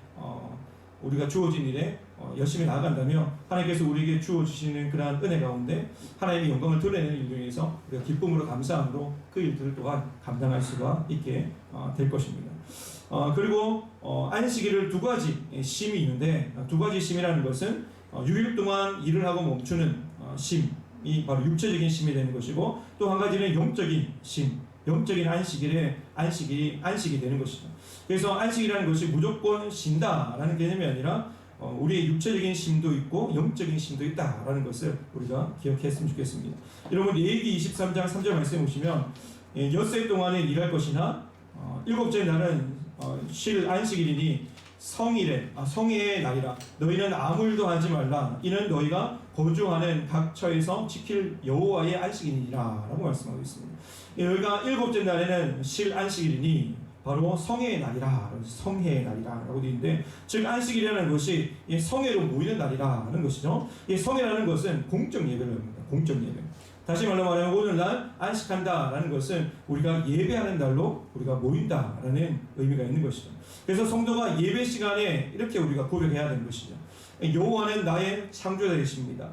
우리가 주어진 일에 열심히 나아간다면 하나님께서 우리에게 주어주시는 그러한 은혜 가운데 하나님의 영광을 드러내는 일 중에서 우리가 기쁨으로 감사함으로 그 일들을 또한 감당할 수가 있게 될 것입니다. 그리고 안식일을 두 가지 심이 있는데 두 가지 심이라는 것은 6일 동안 일을 하고 멈추는 심이 바로 육체적인 심이 되는 것이고 또 한 가지는 영적인 심, 영적인 안식이 되는 것이죠. 그래서 안식이라는 것이 무조건 쉰다라는 개념이 아니라 우리의 육체적인 심도 있고 영적인 심도 있다라는 것을 우리가 기억했으면 좋겠습니다. 여러분 레위기 23장 3절 말씀에 보시면 엿새 동안에 일할 것이나 일곱째 날은 쉴 안식일이니 성회의 날이라 너희는 아무 일도 하지 말라 이는 너희가 거주하는 각 처에서 지킬 여호와의 안식일이니라 라고 말씀하고 있습니다. 여기가 일곱째 날에는 쉴 안식일이니 바로 성회의 날이라 라고 되어 있는데 즉 안식일이라는 것이 성회로 모이는 날이라는 것이죠. 이 성회라는 것은 공적 예배를 합니다. 공적 예배. 다시 말하면 오늘날 안식한다라는 것은 우리가 예배하는 날로 우리가 모인다라는 의미가 있는 것이죠. 그래서 성도가 예배 시간에 이렇게 우리가 고백해야 되는 것이죠. 여호와는 나의 창조자이십니다.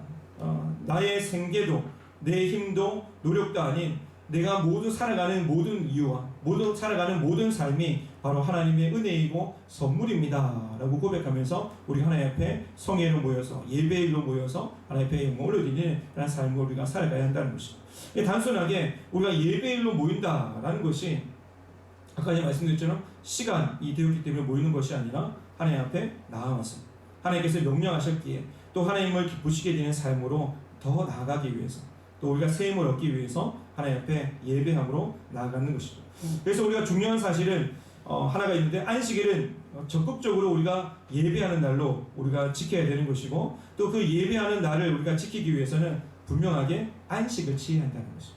나의 생계도 내 힘도 노력도 아닌 내가 모두 살아가는 모든 이유와 살아가는 모든 삶이 바로 하나님의 은혜이고 선물입니다 라고 고백하면서 우리 하나님 앞에 성회로 모여서 예배일로 모여서 하나님 앞에 영광을 올리는 그런 삶을 우리가 살아가야 한다는 것입니다. 단순하게 우리가 예배일로 모인다라는 것이 아까 제가 말씀드렸처럼 시간이 되었기 때문에 모이는 것이 아니라 하나님 앞에 나아가서 하나님께서 명령하셨기에 또 하나님을 기쁘시게 되는 삶으로 더 나아가기 위해서 또 우리가 세임을 얻기 위해서 하나님 앞에 예배함으로 나아가는 것이죠. 그래서 우리가 중요한 사실은 하나가 있는데 안식일은 적극적으로 우리가 예배하는 날로 우리가 지켜야 되는 것이고 또 그 예배하는 날을 우리가 지키기 위해서는 분명하게 안식을 취해야 한다는 것이죠.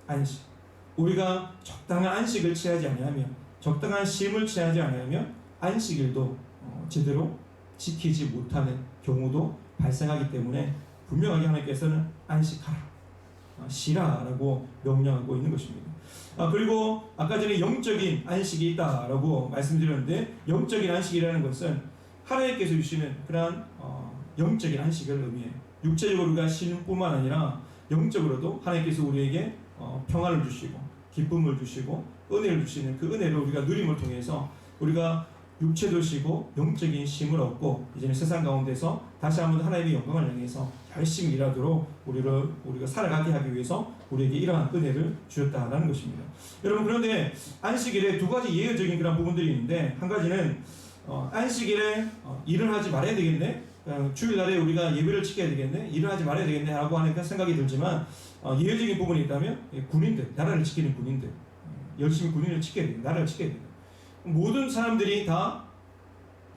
안식. 우리가 적당한 안식을 취하지 아니하면 적당한 쉼을 취하지 아니하면 안식일도 제대로 지키지 못하는 경우도 발생하기 때문에 분명하게 하나님께서는 안식하라, 쉬라라고 명령하고 있는 것입니다. 그리고 아까 전에 영적인 안식이 있다라고 말씀드렸는데 영적인 안식이라는 것은 하나님께서 주시는 그러한 영적인 안식을 의미해요. 육체적으로 우리가 쉬는 뿐만 아니라 영적으로도 하나님께서 우리에게 평안을 주시고 기쁨을 주시고 은혜를 주시는 그 은혜를 우리가 누림을 통해서 우리가 육체도 쉬고 영적인 쉼을 얻고 이제는 세상 가운데서 다시 한번 하나님의 영광을 향해서 열심히 일하도록 우리가 살아가게 하기 위해서 우리에게 이러한 은혜를 주셨다라는 것입니다. 여러분 그런데 안식일에 두 가지 예외적인 그런 부분들이 있는데 한 가지는 안식일에 일을 하지 말아야 되겠네, 주일날에 우리가 예배를 지켜야 되겠네, 일을 하지 말아야 되겠네 라고 하는 생각이 들지만 예외적인 부분이 있다면 군인들, 나라를 지키는 군인들 열심히 군인을 지켜야 돼요. 나라를 지켜야 돼요. 모든 사람들이 다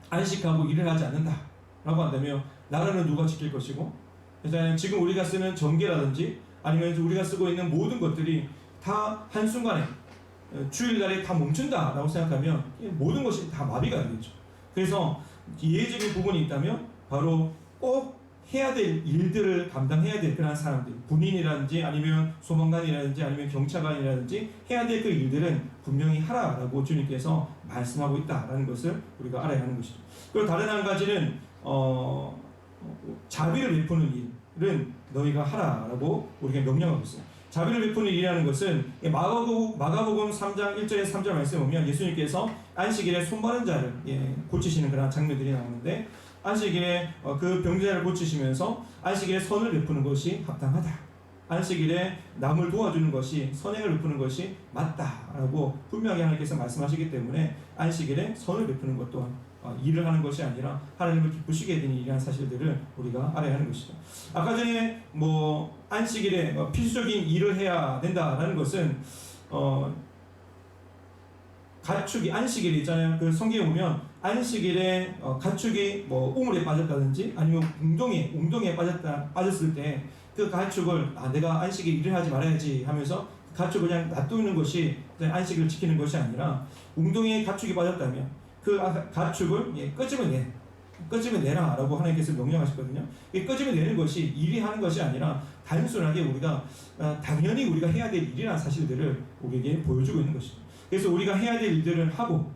안식하고 일을 하지 않는다 라고 한다면 나라는 누가 지킬 것이고 그래서 지금 우리가 쓰는 전개라든지 아니면 우리가 쓰고 있는 모든 것들이 다 한순간에 주일날에 다 멈춘다 라고 생각하면 모든 것이 다 마비가 되겠죠. 그래서 예외적인 부분이 있다면 바로 꼭 해야 될 일들을 감당해야 될 그런 사람들, 군인이라든지 아니면 소방관이라든지 아니면 경찰관이라든지 해야 될 그 일들은 분명히 하라라고 주님께서 말씀하고 있다라는 것을 우리가 알아야 하는 것이죠. 그리고 다른 한 가지는 자비를 베푸는 일은 너희가 하라라고 우리가 명령하고 있어요. 자비를 베푸는 일이라는 것은 마가복음 3장 1절에 3절 말씀에 보면 예수님께서 안식일에 손바른 자를 고치시는 그런 장면들이 나오는데 안식일에 그 병자를 고치시면서 안식일에 선을 베푸는 것이 합당하다. 안식일에 남을 도와주는 것이 선행을 베푸는 것이 맞다라고 분명히 하나님께서 말씀하시기 때문에 안식일에 선을 베푸는 것 또한 일을 하는 것이 아니라 하나님을 기쁘시게 되는 일이라는 사실들을 우리가 알아야 하는 것이죠. 아까 전에 안식일에 필수적인 일을 해야 된다라는 것은 가축이 안식일이 있잖아요. 그 성경에 보면 안식일에 가축이 우물에 빠졌다든지 아니면 웅덩이에 빠졌을 때 그 가축을 내가 안식일 일을 하지 말아야지 하면서 가축을 그냥 놔두는 것이 안식일을 지키는 것이 아니라 웅덩이에 가축이 빠졌다면 그 가축을 끄집어내 꺼집어내라라고 하나님께서 명령하셨거든요. 이 꺼집어내는 것이 일이 하는 것이 아니라 단순하게 우리가 당연히 우리가 해야 될 일이라는 사실들을 우리에게 보여주고 있는 것이죠. 그래서 우리가 해야 될 일들을 하고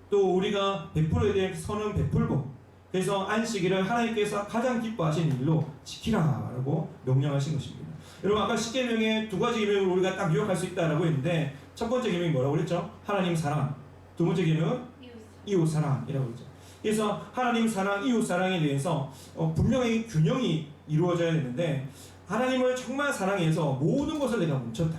또 우리가 베풀어야 될 선은 베풀고 그래서 안식일을 하나님께서 가장 기뻐하신 일로 지키라라고 명령하신 것입니다. 여러분 아까 10계명에 두 가지 계명을 우리가 딱 요약할 수 있다라고 했는데 첫 번째 계명이 뭐라고 그랬죠? 하나님 사랑. 두 번째 계명은 이웃 사랑이라고 했죠. 그래서 하나님 사랑, 이웃 사랑에 대해서 분명히 균형이 이루어져야 되는데 하나님을 정말 사랑해서 모든 것을 내가 멈췄다.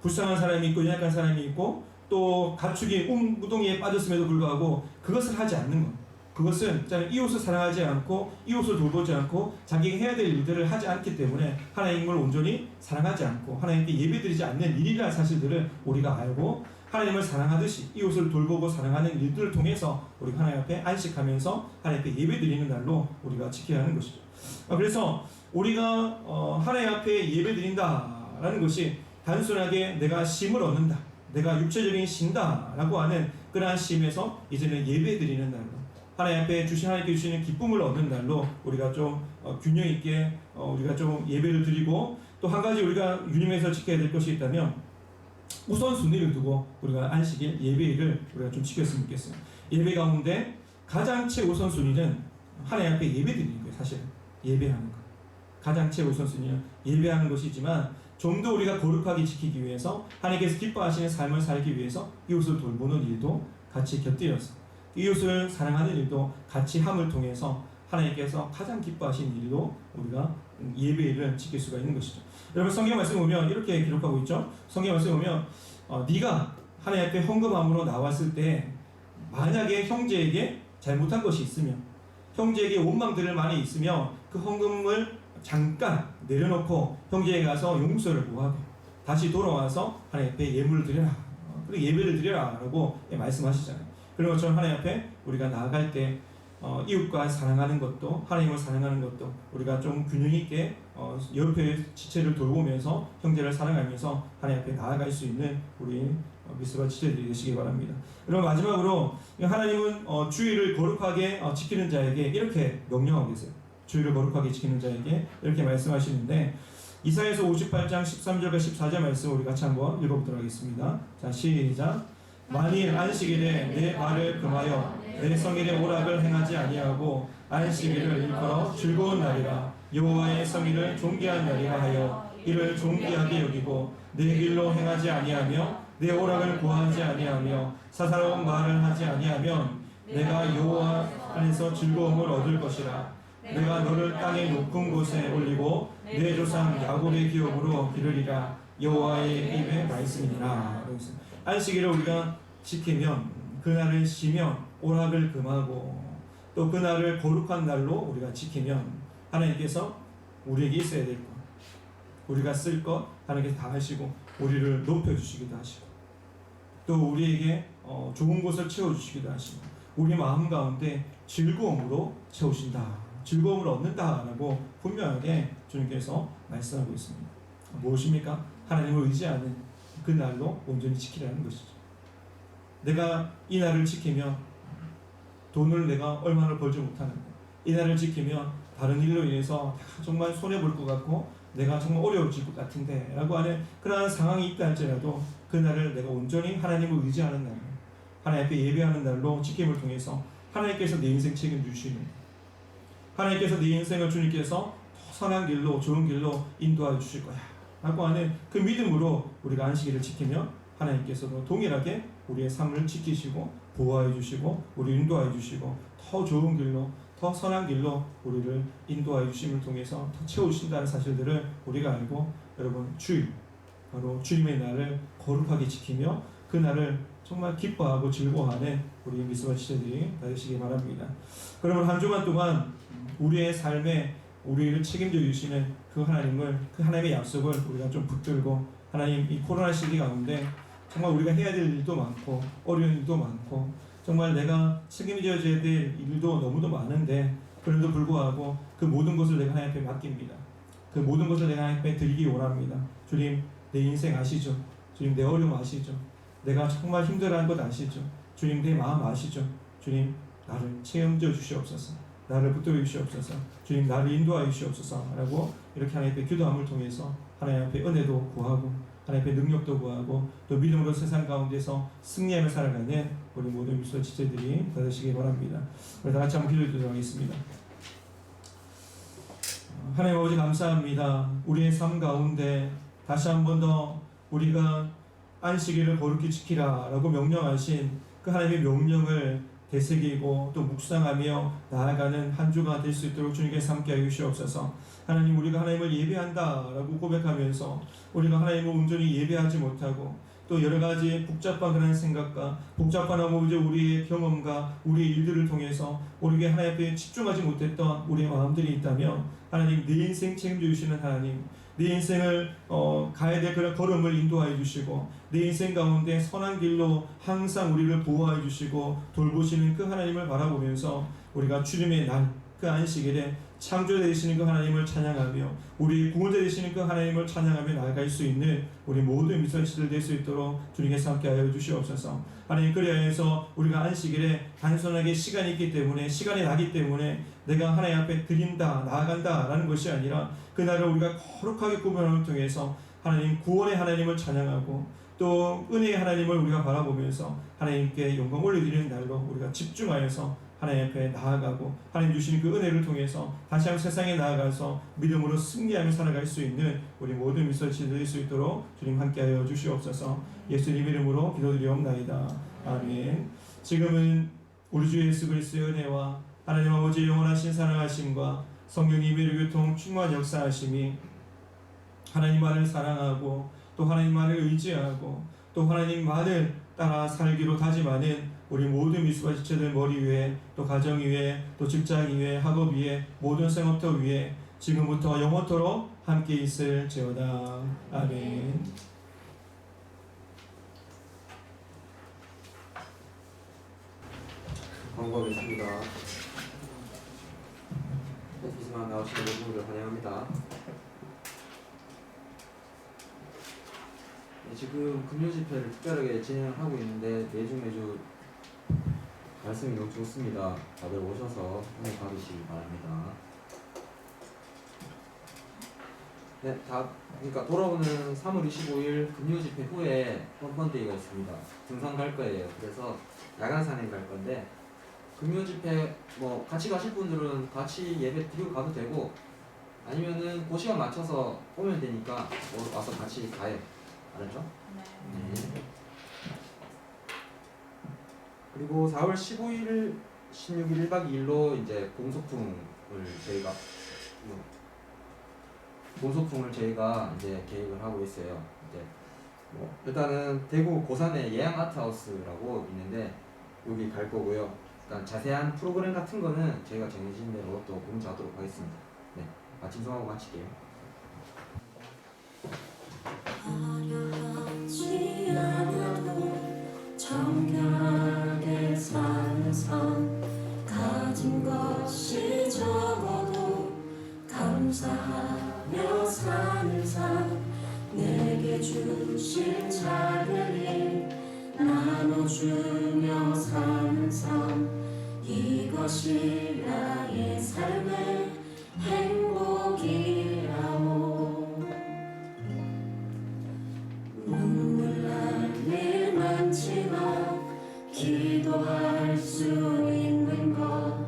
불쌍한 사람이 있고 연약한 사람이 있고 또 가축이 무동이에 빠졌음에도 불구하고 그것을 하지 않는 것. 그것은 이웃을 사랑하지 않고 이웃을 돌보지 않고 자기가 해야 될 일들을 하지 않기 때문에 하나님을 온전히 사랑하지 않고 하나님께 예배드리지 않는 일이라는 사실들을 우리가 알고 하나님을 사랑하듯이 이웃을 돌보고 사랑하는 일들을 통해서 우리가 하나님 앞에 안식하면서 하나님께 예배드리는 날로 우리가 지켜야 하는 것이죠. 그래서 우리가 하나님 앞에 예배드린다라는 것이 단순하게 내가 쉼을 얻는다, 내가 육체적인 쉰다라고 하는 그러한 쉼에서 이제는 예배드리는 날로 하나님 앞에 하나님께 주시는 기쁨을 얻는 날로 우리가 좀 균형 있게 우리가 좀 예배를 드리고 또 한 가지 우리가 유념해서 지켜야 될 것이 있다면 우선순위를 두고 우리가 안식일 예배일을 우리가 좀 지켰으면 좋겠어요. 예배 가운데 가장 최우선순위는 하나님 앞에 예배드리는 거예요. 사실 예배하는 것 가장 최우선순위는 예배하는 것이지만 좀 더 우리가 거룩하게 지키기 위해서 하나님께서 기뻐하시는 삶을 살기 위해서 이웃을 돌보는 일도 같이 곁들여서 이웃을 사랑하는 일도 같이 함을 통해서 하나님께서 가장 기뻐하시는 일로 우리가 예배일을 지킬 수가 있는 것이죠. 여러분 성경 말씀 보면 이렇게 기록하고 있죠. 성경 말씀 보면 네가 하나님 앞에 헌금함으로 나왔을 때 만약에 형제에게 잘못한 것이 있으면 형제에게 원망들을 많이 있으면 그 헌금을 잠깐 내려놓고 형제에 가서 용서를 구하고 다시 돌아와서 하나님 앞에 예물을 드려라. 그리고 예배를 드려라 라고 말씀하시잖아요. 그런 것처럼 하나님 앞에 우리가 나아갈 때 이웃과 사랑하는 것도 하나님을 사랑하는 것도 우리가 좀 균형 있게 옆에 지체를 돌보면서 형제를 사랑하면서 하나님 앞에 나아갈 수 있는 우리 미스바 지체들이 되시기 바랍니다. 그럼 마지막으로 하나님은 주의를 거룩하게 지키는 자에게 이렇게 명령하고 계세요. 주의를 거룩하게 지키는 자에게 이렇게 말씀하시는데 이사야서 58장 13절과 14절 말씀 우리 같이 한번 읽어보도록 하겠습니다. 자 시작. 만일 안식일에 내 발을 금하여 내 성일의 오락을 행하지 아니하고 안식일을 일컬어 즐거운 날이라 여호와의 성일을 존귀한 날이라 하여 이를 존귀하게 여기고 내 길로 행하지 아니하며 내 오락을 구하지 아니하며 사사로운 말을 하지 아니하면 내가 여호와 안에서 즐거움을 얻을 것이라. 내가 너를 땅의 높은 곳에 올리고 내 조상 야곱의 기업으로 기르리라. 여호와의 입의 말씀이니라. 안식일을 우리가 지키면 그날을 쉬면 오락을 금하고 또 그날을 거룩한 날로 우리가 지키면 하나님께서 우리에게 있어야 될 것, 우리가 쓸 것 하나님께서 다 하시고 우리를 높여주시기도 하시고 또 우리에게 좋은 것을 채워주시기도 하시고 우리 마음 가운데 즐거움으로 채우신다, 즐거움을 얻는다라고 분명하게 주님께서 말씀하고 있습니다. 무엇입니까? 하나님을 의지하는 그 날로 온전히 지키라는 것이죠. 내가 이 날을 지키면 돈을 내가 얼마나 벌지 못하는데 이 날을 지키면 다른 일로 인해서 정말 손해볼 것 같고 내가 정말 어려워질 것 같은데 라고 하는 그러한 상황이 있다 할지라도 그 날을 내가 온전히 하나님을 의지하는 날, 하나님 앞에 예배하는 날로 지킴을 통해서 하나님께서 내 인생 책임주시는, 하나님께서 내 인생을 주님께서 더 선한 길로 좋은 길로 인도하여 주실 거야 라고 하는 그 믿음으로 우리가 안식일을 지키면 하나님께서도 동일하게 우리의 삶을 지키시고 보호해 주시고 우리를 인도해 주시고 더 좋은 길로 더 선한 길로 우리를 인도해 주심을 통해서 더 채우신다는 사실들을 우리가 알고 여러분 주일 바로 주님의 날을 거룩하게 지키며 그 날을 정말 기뻐하고 즐거워하는 우리 미스바 지체들이 되시기 바랍니다. 그러면 한 주간 동안 우리의 삶에 우리를 책임져 주시는 그 하나님을, 그 하나님의 약속을 우리가 좀 붙들고 하나님 이 코로나 시기 가운데 정말 우리가 해야 될 일도 많고 어려운 일도 많고 정말 내가 책임져야 될 일도 너무도 많은데 그럼에도 불구하고 그 모든 것을 내가 하나님 앞에 맡깁니다. 그 모든 것을 내가 하나님 앞에 드리기 원합니다. 주님 내 인생 아시죠? 주님 내 어려움 아시죠? 내가 정말 힘들어하는 것 아시죠? 주님 내 마음 아시죠? 주님 나를 체험져 주시옵소서. 나를 붙들어 주시옵소서. 주님 나를 인도하여 주시옵소서 라고 이렇게 하나님 앞에 기도함을 통해서 하나님 앞에 은혜도 구하고 하나님 앞에 능력도 구하고 또 믿음으로 세상 가운데서 승리하며 살아가는 우리 모든 미소 지체들이 되시기 바랍니다. 우리 다 같이 한번 기도드리도록 하겠습니다. 하나님 아버지 감사합니다. 우리의 삶 가운데 다시 한 번 더 우리가 안식일을 거룩히 지키라 라고 명령하신 그 하나님의 명령을 되새기고 또 묵상하며 나아가는 한 주가 될 수 있도록 주님께서 함께 하여 주시옵소서. 하나님 우리가 하나님을 예배한다 라고 고백하면서 우리가 하나님을 온전히 예배하지 못하고 또 여러 가지 복잡한 그런 생각과 복잡한 아버지 우리의 경험과 우리의 일들을 통해서 우리에게 하나님 앞에 집중하지 못했던 우리의 마음들이 있다면 하나님 내 인생 책임져 주시는 하나님 내 인생을 가야 될 그런 걸음을 인도하여 주시고 내 인생 가운데 선한 길로 항상 우리를 보호하여 주시고 돌보시는 그 하나님을 바라보면서 우리가 주님의 날 그 안식일에 창조자 되시는 그 하나님을 찬양하며 우리 구원자 되시는 그 하나님을 찬양하며 나아갈 수 있는 우리 모든 미선시들 될 수 있도록 주님께서 함께하여 주시옵소서. 하나님 그리하여서 우리가 안식일에 단순하게 시간이 있기 때문에 시간이 나기 때문에 내가 하나님 앞에 드린다 나아간다 라는 것이 아니라 그날을 우리가 거룩하게 구별함을 통해서 하나님 구원의 하나님을 찬양하고 또 은혜의 하나님을 우리가 바라보면서 하나님께 영광 올려드리는 날로 우리가 집중하여서 하나님 앞에 나아가고 하나님 주시는 그 은혜를 통해서 다시 한번 세상에 나아가서 믿음으로 승리하며 살아갈 수 있는 우리 모든 미소치들 될 수 있도록 주님 함께하여 주시옵소서. 예수님 이름으로 기도드리옵나이다. 아멘. 지금은 우리 주 예수 그리스도의 은혜와 하나님 아버지의 영원하신 사랑하심과 성령님의 교통 충만 역사하심이 하나님만을 사랑하고 또 하나님만을 의지하고 또 하나님만을 따라 살기로 다짐하는 우리 모든 미수가 지체들 머리 위에 또 가정 위에 또 직장 위에 학업 위에 모든 생업터 위에 지금부터 영원토록 함께 있을지어다. 아멘. 광고하겠습니다. 베티스만 나오시는 모든 분들 환영합니다. 지금 금요 집회를 특별하게 진행하고 있는데 매주 말씀이 너무 좋습니다. 다들 오셔서 은혜 받으시기 바랍니다. 네, 그러니까 돌아오는 3월 25일 금요 집회 후에 뻔뻔데이가 있습니다. 등산 갈 거예요. 그래서 야간 산행 갈 건데 금요 집회 뭐 같이 가실 분들은 같이 예배 드리고 가도 되고 아니면은 그 시간 맞춰서 오면 되니까 와서 같이 가요. 알았죠? 네. 그리고 4월 15일, 16일 1박 2일로 이제 봉소풍을 이제 계획을 하고 있어요. 이제 뭐 일단은 대구 고산에 예양 아트하우스라고 있는데 여기 갈 거고요. 일단 자세한 프로그램 같은 거는 저희가 정해진 대로 또 공지하도록 하겠습니다. 네, 마침송하고 마칠게요. 화려하지 않아도 정결하게 사는 삶 가진 것이 적어도 감사하며 사는 삶 내게 주신 자들이 나눠주며 사는 삶 이것이 나의 삶의 행복이라오. 눈물 날 일 많지만 기도할 수 있는 것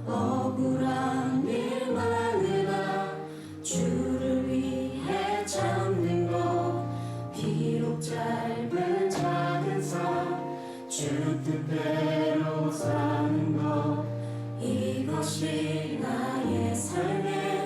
억울한 일 많으나 주를 위해 참는 것 비록 짧은 작은 삶 주 뜻대로 사는 것 이것이 나의 삶의